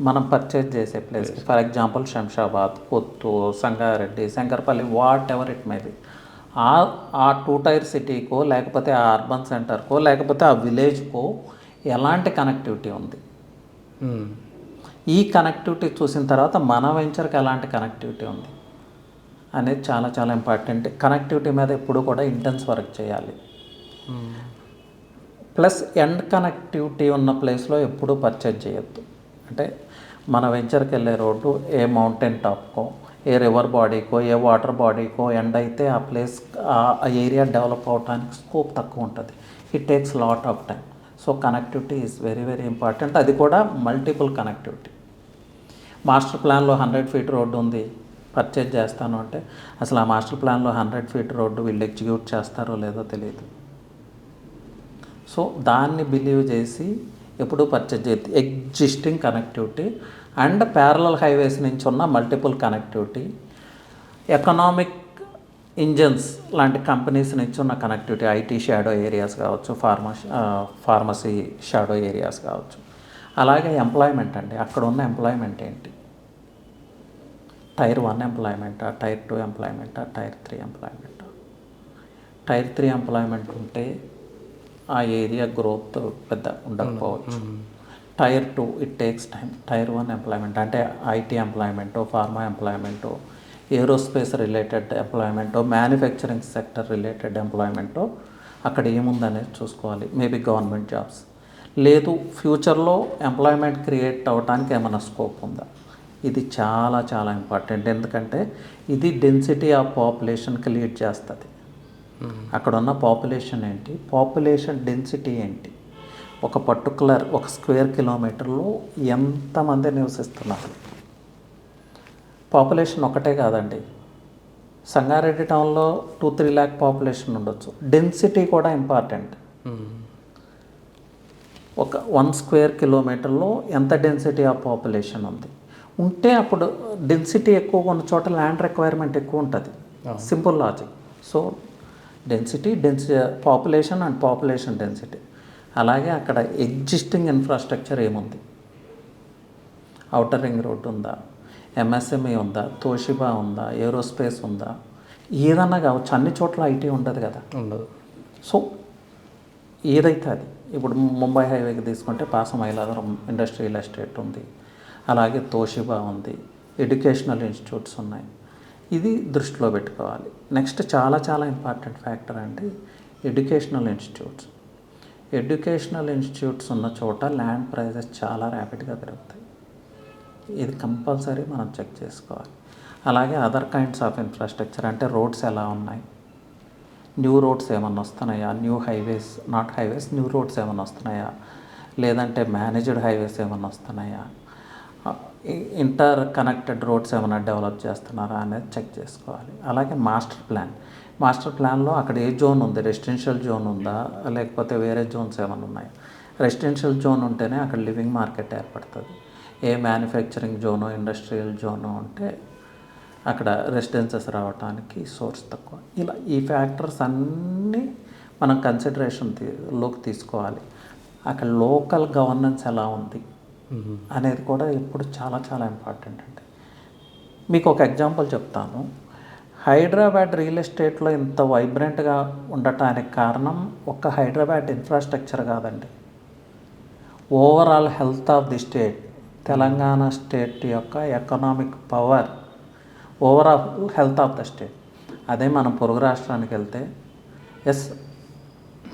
మనం పర్చేజ్ చేసే ప్లేస్కి. For example Shamshabad, Kothur, Sangareddy, Shankarpalli, whatever it may be, ఆ 2 tier సిటీకో లేకపోతే ఆ అర్బన్ సెంటర్కో లేకపోతే ఆ విలేజ్కో ఎలాంటి కనెక్టివిటీ ఉంది. ఈ కనెక్టివిటీ చూసిన తర్వాత మన వెంచర్కి ఎలాంటి కనెక్టివిటీ ఉంది అనేది చాలా చాలా ఇంపార్టెంట్. కనెక్టివిటీ మీద ఎప్పుడు కూడా ఇంటెన్స్ వర్క్ చేయాలి. ప్లస్ ఎండ్ కనెక్టివిటీ ఉన్న ప్లేస్లో ఎప్పుడూ పర్చేజ్ చేయొద్దు. అంటే మన వెంచర్కి వెళ్ళే రోడ్డు ఏ మౌంటైన్ టాప్కో, ఏ రివర్ బాడీకో, ఏ వాటర్ బాడీకో ఎండ్ అయితే ఆ ప్లేస్, ఆ ఏరియా డెవలప్ అవడానికి స్కోప్ తక్కువ ఉంటుంది. It takes lot of time. So connectivity is very very important. అది కూడా మల్టిపుల్ కనెక్టివిటీ. మాస్టర్ ప్లాన్లో 100 feet రోడ్డు ఉంది, పర్చేజ్ చేస్తాను అంటే అసలు ఆ మాస్టర్ ప్లాన్లో 100 feet రోడ్డు వీళ్ళు ఎగ్జిక్యూట్ చేస్తారో లేదో తెలియదు. సో దాన్ని బిలీవ్ చేసి ఎప్పుడూ పర్చేజ్ చేయొద్దు. Existing connectivity and parallel highways నుంచి ఉన్న మల్టిపుల్ కనెక్టివిటీ, ఎకనామిక్ ఇంజన్స్ లాంటి కంపెనీస్ నుంచి ఉన్న కనెక్టివిటీ, ఐటీ షాడో ఏరియాస్ కావచ్చు, ఫార్మసీ షాడో ఏరియాస్ కావచ్చు. అలాగే ఎంప్లాయ్మెంట్ అండి, అక్కడ ఉన్న ఎంప్లాయ్మెంట్ ఏంటి, Tier 1 ఎంప్లాయ్మెంటా, Tier 2 ఎంప్లాయ్మెంటా, Tier 3 ఎంప్లాయ్మెంటా. Tier 3 ఎంప్లాయ్మెంట్ ఉంటే ఆ ఏరియా గ్రోత్ పెద్ద ఉండకపోవచ్చు. Tier 2 it takes time. Tier 1 employment అంటే ఐటీ ఎంప్లాయ్మెంటో, ఫార్మా ఎంప్లాయ్మెంటో, ఏరోస్పేస్ రిలేటెడ్ ఎంప్లాయ్మెంటో, మ్యానుఫ్యాక్చరింగ్ సెక్టర్ రిలేటెడ్ ఎంప్లాయ్మెంటో అక్కడ ఏముందనేది చూసుకోవాలి. మేబీ గవర్నమెంట్ జాబ్స్, లేదు ఫ్యూచర్లో ఎంప్లాయ్మెంట్ క్రియేట్ అవ్వడానికి ఏమైనా స్కోప్ ఉందా, ఇది చాలా చాలా ఇంపార్టెంట్. ఎందుకంటే ఇది డెన్సిటీ ఆఫ్ పాపులేషన్కి లీడ్ చేస్తుంది. అక్కడ ఉన్న పాపులేషన్ ఏంటి, పాపులేషన్ డెన్సిటీ ఏంటి, ఒక పర్టికులర్ ఒక స్క్వేర్ కిలోమీటర్లో ఎంతమంది నివసిస్తున్నారు. పాపులేషన్ ఒకటే కాదండి, సంగారెడ్డి టౌన్లో 2-3 lakh పాపులేషన్ ఉండొచ్చు. డెన్సిటీ కూడా ఇంపార్టెంట్. ఒక 1 square kilometerలో ఎంత డెన్సిటీ ఆఫ్ పాపులేషన్ ఉంది ఉంటే అప్పుడు డెన్సిటీ ఎక్కువగా ఉన్న చోట ల్యాండ్ రిక్వైర్మెంట్ ఎక్కువ ఉంటుంది. Simple logic. So density population and population density. అలాగే అక్కడ ఎగ్జిస్టింగ్ ఇన్ఫ్రాస్ట్రక్చర్ ఏముంది, ఔటర్ రింగ్ రోడ్ ఉందా, ఎంఎస్ఎంఈ ఉందా, తోషిబా ఉందా, ఏరోస్పేస్ ఉందా, ఏదన్నా కావచ్చు. అన్ని చోట్ల ఐటీ ఉండదు కదా, ఉండదు. సో ఏదైతే అది, ఇప్పుడు ముంబై హైవేకి తీసుకుంటే పాసమైలాదరం ఇండస్ట్రియల్ ఎస్టేట్ ఉంది, అలాగే తోషిబా ఉంది, ఎడ్యుకేషనల్ ఇన్స్టిట్యూట్స్ ఉన్నాయి. ఇది దృష్టిలో పెట్టుకోవాలి. నెక్స్ట్ చాలా చాలా ఇంపార్టెంట్ ఫ్యాక్టర్ అంటే ఎడ్యుకేషనల్ ఇన్స్టిట్యూట్స్. ఎడ్యుకేషనల్ ఇన్స్టిట్యూట్స్ ఉన్న చోట ల్యాండ్ ప్రైజెస్ చాలా ర్యాపిడ్గా పెరుగుతాయి. ఇది కంపల్సరీ మనం చెక్ చేసుకోవాలి. అలాగే అదర్ కైండ్స్ ఆఫ్ ఇన్ఫ్రాస్ట్రక్చర్ అంటే రోడ్స్ ఎలా ఉన్నాయి, న్యూ రోడ్స్ ఏమన్నా వస్తున్నాయా, new highways, not highways, new roads ఏమన్నా వస్తున్నాయా, లేదంటే మేనేజ్డ్ హైవేస్ ఏమన్నా వస్తున్నాయా, ఇంటర్ కనెక్టెడ్ రోడ్స్ ఏమైనా డెవలప్ చేస్తున్నారా అనేది చెక్ చేసుకోవాలి. అలాగే మాస్టర్ ప్లాన్లో అక్కడ ఏ జోన్ ఉంది, రెసిడెన్షియల్ జోన్ ఉందా లేకపోతే వేరే జోన్స్ ఏమైనా ఉన్నాయా. రెసిడెన్షియల్ జోన్ ఉంటేనే అక్కడ లివింగ్ మార్కెట్ ఏర్పడుతుంది. ఏ మ్యానుఫ్యాక్చరింగ్ జోను, ఇండస్ట్రియల్ జోను ఉంటే అక్కడ రెసిడెన్సెస్ రావడానికి సోర్స్ తక్కువ. ఇలా ఈ ఫ్యాక్టర్స్ అన్నీ మనం కన్సిడరేషన్లోకి తీసుకోవాలి. అక్కడ లోకల్ గవర్నెన్స్ ఎలా ఉంది అనేది కూడా ఇప్పుడు చాలా చాలా ఇంపార్టెంట్ అండి. మీకు ఒక ఎగ్జాంపుల్ చెప్తాను. హైదరాబాద్ రియల్ ఎస్టేట్లో ఇంత వైబ్రెంట్గా ఉండటానికి కారణం ఒక్క హైదరాబాద్ ఇన్ఫ్రాస్ట్రక్చర్ కాదండి, overall health of the state, Telangana state యొక్క economic power, overall health of the state. అదే మనం పొరుగు రాష్ట్రానికి వెళ్తే ఎస్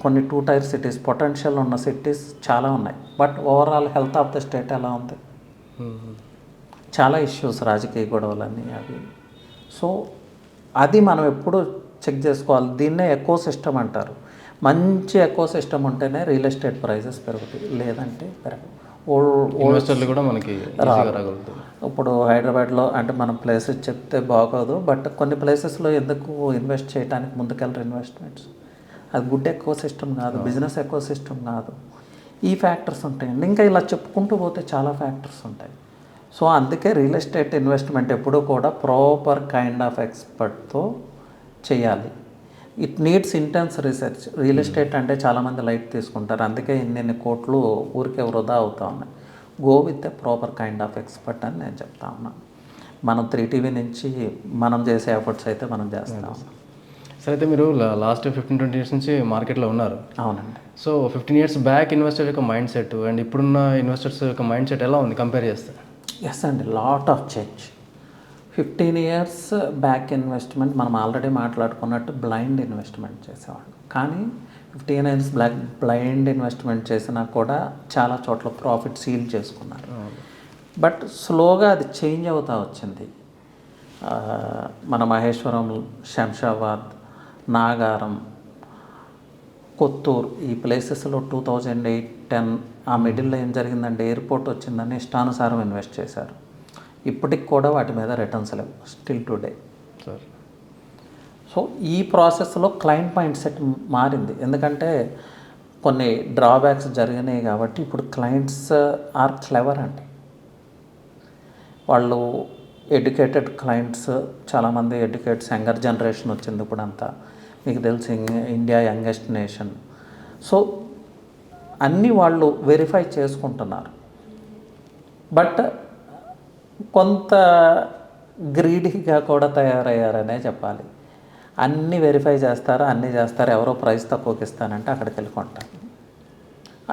కొన్ని 2 టైర్ సిటీస్, పొటెన్షియల్ ఉన్న సిటీస్ చాలా ఉన్నాయి, but overall health of the state ఎలా ఉంది? చాలా ఇష్యూస్, రాజకీయ గొడవలన్నీ అవి. సో అది మనం ఎప్పుడు చెక్ చేసుకోవాలి. దీన్నే ఎకో సిస్టమ్ అంటారు. మంచి ఎకో సిస్టమ్ ఉంటేనే రియల్ ఎస్టేట్ ప్రైసెస్ పెరుగుతాయి, లేదంటే పెరగవు. ఇన్వెస్టర్లు కూడా మనకి రాగలుగుతారు. ఇప్పుడు హైదరాబాద్లో అంటే మనం ప్లేసెస్ చెప్తే బాగోదు, బట్ కొన్ని ప్లేసెస్లో ఎందుకు ఇన్వెస్ట్ చేయడానికి ముందుకెళ్ళరు ఇన్వెస్ట్మెంట్స్. అది గుడ్ ఎకో సిస్టమ్ కాదు, బిజినెస్ ఎకో సిస్టమ్ కాదు. ఈ ఫ్యాక్టర్స్ ఉంటాయండి. ఇంకా ఇలా చెప్పుకుంటూ పోతే చాలా ఫ్యాక్టర్స్ ఉంటాయి. సో అందుకే రియల్ ఎస్టేట్ ఇన్వెస్ట్మెంట్ ఎప్పుడూ కూడా ప్రాపర్ కైండ్ ఆఫ్ ఎక్స్పర్ట్తో చేయాలి. It needs intense research. Real estate అంటే చాలామంది లైట్ తీసుకుంటారు, అందుకే ఇన్ని కోట్లు ఊరికే వృధా అవుతా ఉన్నాయి. Go with a proper kind of expert అని నేను చెప్తా ఉన్నాను. మనం 3TV నుంచి మనం చేసే ఎఫర్ట్స్ అయితే మనం చేస్తాం. సరే, అయితే మీరు లాస్ట్ 15-20 ఇయర్స్ నుంచి మార్కెట్లో ఉన్నారు. అవునండి. సో 15 ఇయర్స్ బ్యాక్ ఇన్వెస్టర్ యొక్క మైండ్ సెట్ అండ్ ఇప్పుడున్న ఇన్వెస్టర్స్ యొక్క మైండ్ సెట్ ఎలా ఉంది కంపేర్ చేస్తే? ఎస్ అండి, lot of change. 15 years back investment మనం ఆల్రెడీ మాట్లాడుకున్నట్టు బ్లైండ్ ఇన్వెస్ట్మెంట్ చేసేవాళ్ళు. కానీ 15 ఇయర్స్ బ్లైండ్ ఇన్వెస్ట్మెంట్ చేసినా కూడా చాలా చోట్ల ప్రాఫిట్ సీల్ చేసుకున్నారు. బట్ స్లోగా అది చేంజ్ అవుతూ వచ్చింది. మన మహేశ్వరం, శంషాబాద్, నాగారం, కొత్తూరు ఈ ప్లేసెస్లో 2008-10 ఆ మిడిల్లో ఏం జరిగిందంటే ఎయిర్పోర్ట్ వచ్చిందని ఇష్టానుసారం ఇన్వెస్ట్ చేశారు. ఇప్పటికి కూడా వాటి మీద రిటర్న్స్ లేవు స్టిల్ టుడే. సో ఈ ప్రాసెస్లో క్లయింట్ మైండ్ సెట్ మారింది. ఎందుకంటే కొన్ని డ్రాబ్యాక్స్ జరిగినాయి కాబట్టి ఇప్పుడు క్లయింట్స్ ఆర్ క్లెవర్ అండి. వాళ్ళు ఎడ్యుకేటెడ్ క్లయింట్స్, చాలామంది ఎడ్యుకేట్స్, యంగర్ జనరేషన్ వచ్చింది ఇప్పుడు అంతా. మీకు తెలిసి ఇండియా యంగెస్ట్ నేషన్. సో అన్నీ వాళ్ళు వెరిఫై చేసుకుంటున్నారు. బట్ కొంత గ్రీడీగా కూడా తయారయ్యారనే చెప్పాలి. అన్నీ వెరిఫై చేస్తారు, అన్నీ చేస్తారు, ఎవరో ప్రైస్ తక్కువకి ఇస్తానంటే అక్కడికి వెళ్ళి కొంటారు.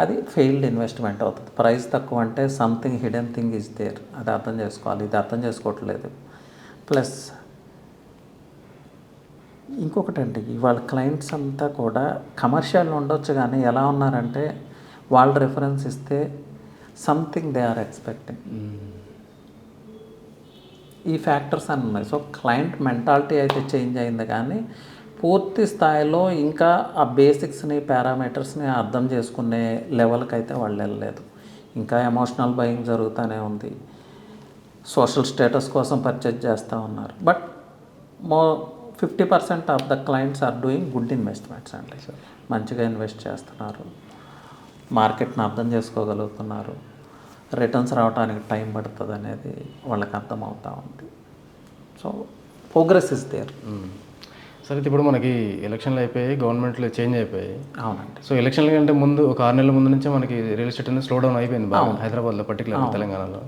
అది ఫెయిల్డ్ ఇన్వెస్ట్మెంట్ అవుతుంది. ప్రైస్ తక్కువ అంటే something hidden thing is there, అది అర్థం చేసుకోవాలి. ఇది అర్థం చేసుకోవట్లేదు. ప్లస్ ఇంకొకటండి, ఇవాళ క్లయింట్స్ అంతా కూడా కమర్షియల్ ఉండొచ్చు, కానీ ఎలా ఉన్నారంటే వాళ్ళు రిఫరెన్స్ ఇస్తే సంథింగ్ దే ఆర్ ఎక్స్పెక్టింగ్. ఈ ఫ్యాక్టర్స్ అని ఉన్నాయి. సో క్లయింట్ మెంటాలిటీ అయితే చేంజ్ అయింది, కానీ పూర్తి స్థాయిలో ఇంకా ఆ బేసిక్స్ని, పారామీటర్స్ని అర్థం చేసుకునే లెవెల్కి అయితే వాళ్ళు వెళ్ళలేదు. ఇంకా ఎమోషనల్ బయింగ్ జరుగుతూనే ఉంది. సోషల్ స్టేటస్ కోసం పర్చేజ్ చేస్తూ ఉన్నారు. But 50% of the clients are doing good investments అండి. మంచిగా ఇన్వెస్ట్ చేస్తున్నారు, మార్కెట్ని అర్థం చేసుకోగలుగుతున్నారు, రిటర్న్స్ రావడానికి టైం పడుతుంది అనేది వాళ్ళకి అర్థమవుతూ ఉంది. So progress is there. సరే, ఇప్పుడు మనకి ఎలక్షన్లు అయిపోయాయి, గవర్నమెంట్లో చేంజ్ అయిపోయాయి. అవునండి. సో ఎలక్షన్ల కంటే ముందు ఒక 6 నెలల ముందు నుంచే మనకి రియల్ ఎస్టేట్ అనేది స్లో డౌన్ అయిపోయింది బాగా హైదరాబాద్లో, పర్టికులర్ తెలంగాణలో.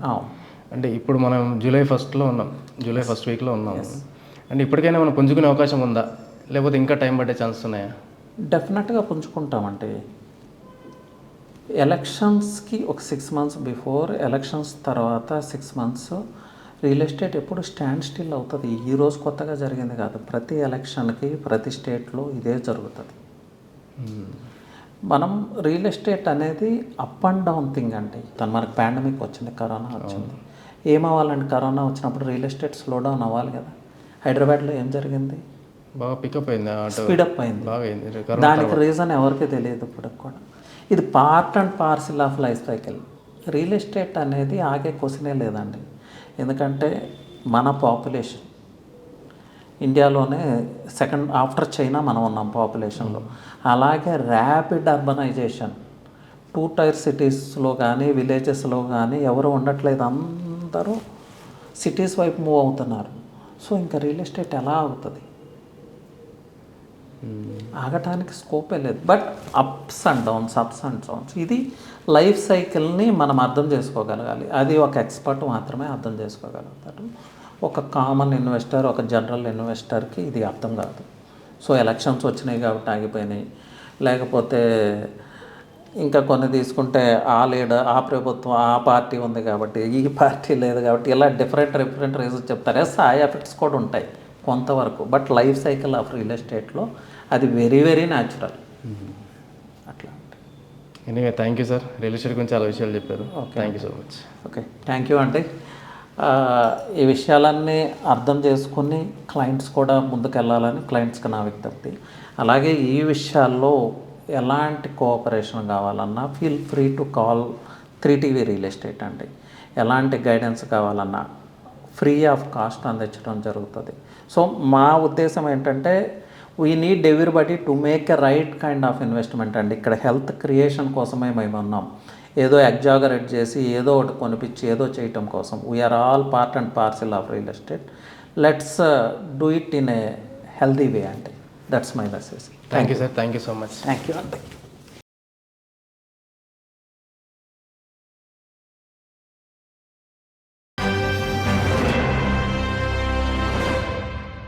అంటే ఇప్పుడు మనం జూలై 1 ఉన్నాం, జూలై 1 వీక్లో ఉన్నాము. అంటే ఇప్పటికైనా మనం పుంజుకునే అవకాశం ఉందా, లేకపోతే ఇంకా టైం పట్టే ఛాన్సెస్ ఉన్నాయా? డెఫినెట్గా పుంజుకుంటామండి. ఎలక్షన్స్కి ఒక 6 మంత్స్ బిఫోర్, ఎలక్షన్స్ తర్వాత 6 మంత్స్ రియల్ ఎస్టేట్ ఎప్పుడు స్టాండ్ స్టిల్ అవుతుంది. ఈరోజు కొత్తగా జరిగింది కాదు, ప్రతి ఎలక్షన్కి ప్రతి స్టేట్లో ఇదే జరుగుతుంది. మనం రియల్ ఎస్టేట్ అనేది అప్ అండ్ డౌన్ థింగ్ అండి. మనకు పాండమిక్ వచ్చింది, కరోనా వచ్చింది. ఏమవ్వాలండి, కరోనా వచ్చినప్పుడు రియల్ ఎస్టేట్ స్లో డౌన్ అవ్వాలి కదా. హైదరాబాద్లో ఏం జరిగింది, బాగా పికప్ అయింది, స్పీడప్ అయింది. దానికి రీజన్ ఎవరికి తెలియదు ఇప్పుడు కూడా. ఇది part and parcel of life cycle. Real estate అనేది ఆగే క్వశ్చనే లేదండి. ఎందుకంటే మన పాపులేషన్ ఇండియాలోనే సెకండ్ ఆఫ్టర్ చైనా మనం ఉన్నాం పాపులేషన్లో. అలాగే ర్యాపిడ్ అర్బనైజేషన్, 2 టైర్ సిటీస్లో కానీ విలేజెస్లో కానీ ఎవరు ఉండట్లేదు, అందరూ సిటీస్ వైపు మూవ్ అవుతున్నారు. సో ఇంకా రియల్ ఎస్టేట్ ఎలా అవుతుంది? ఆగటానికి స్కోపే లేదు. But ups and downs. ఇది లైఫ్ సైకిల్ని మనం అర్థం చేసుకోగలగాలి. అది ఒక ఎక్స్పర్ట్ మాత్రమే అర్థం చేసుకోగలుగుతారు. ఒక కామన్ ఇన్వెస్టర్, ఒక జనరల్ ఇన్వెస్టర్కి ఇది అర్థం కాదు. సో ఎలక్షన్స్ వచ్చినాయి కాబట్టి ఆగిపోయినాయి, లేకపోతే ఇంకా కొన్ని తీసుకుంటే ఆ లీడర్, ఆ ప్రభుత్వం, ఆ పార్టీ ఉంది కాబట్టి, ఈ పార్టీ లేదు కాబట్టి, ఇలా డిఫరెంట్ రీజన్స్ చెప్తారు. ఆ ఎఫెక్ట్స్ కూడా ఉంటాయి కొంతవరకు. But life cycle of real ఎస్టేట్లో అది వెరీ వెరీ న్యాచురల్. అట్లా. Anyway thank you sir, real estate గురించి చాలా విషయాలు చెప్పారు. Thank you so much. Okay, thank you అండి. ఈ విషయాలన్నీ అర్థం చేసుకుని క్లయింట్స్ కూడా ముందుకెళ్ళాలని క్లయింట్స్కి నా విజ్ఞప్తి. అలాగే ఈ విషయాల్లో ఎలాంటి కోఆపరేషన్ కావాలన్నా feel free to call 3TV real estate అండి. ఎలాంటి గైడెన్స్ కావాలన్నా ఫ్రీ ఆఫ్ కాస్ట్ అందించడం జరుగుతుంది. సో మా ఉద్దేశం ఏంటంటే we need everybody to make a right kind of investment అండి. ఇక్కడ హెల్త్ క్రియేషన్ కోసమే మేము ఉన్నాం. ఏదో ఎగ్జాగరేట్ చేసి ఏదో ఒకటి కొనిపించి ఏదో చేయటం కోసం. We're all part and parcel of real estate. Let's do it in a healthy way అండి. That's my message. Thank you sir, thank you so much. Thank you అండి.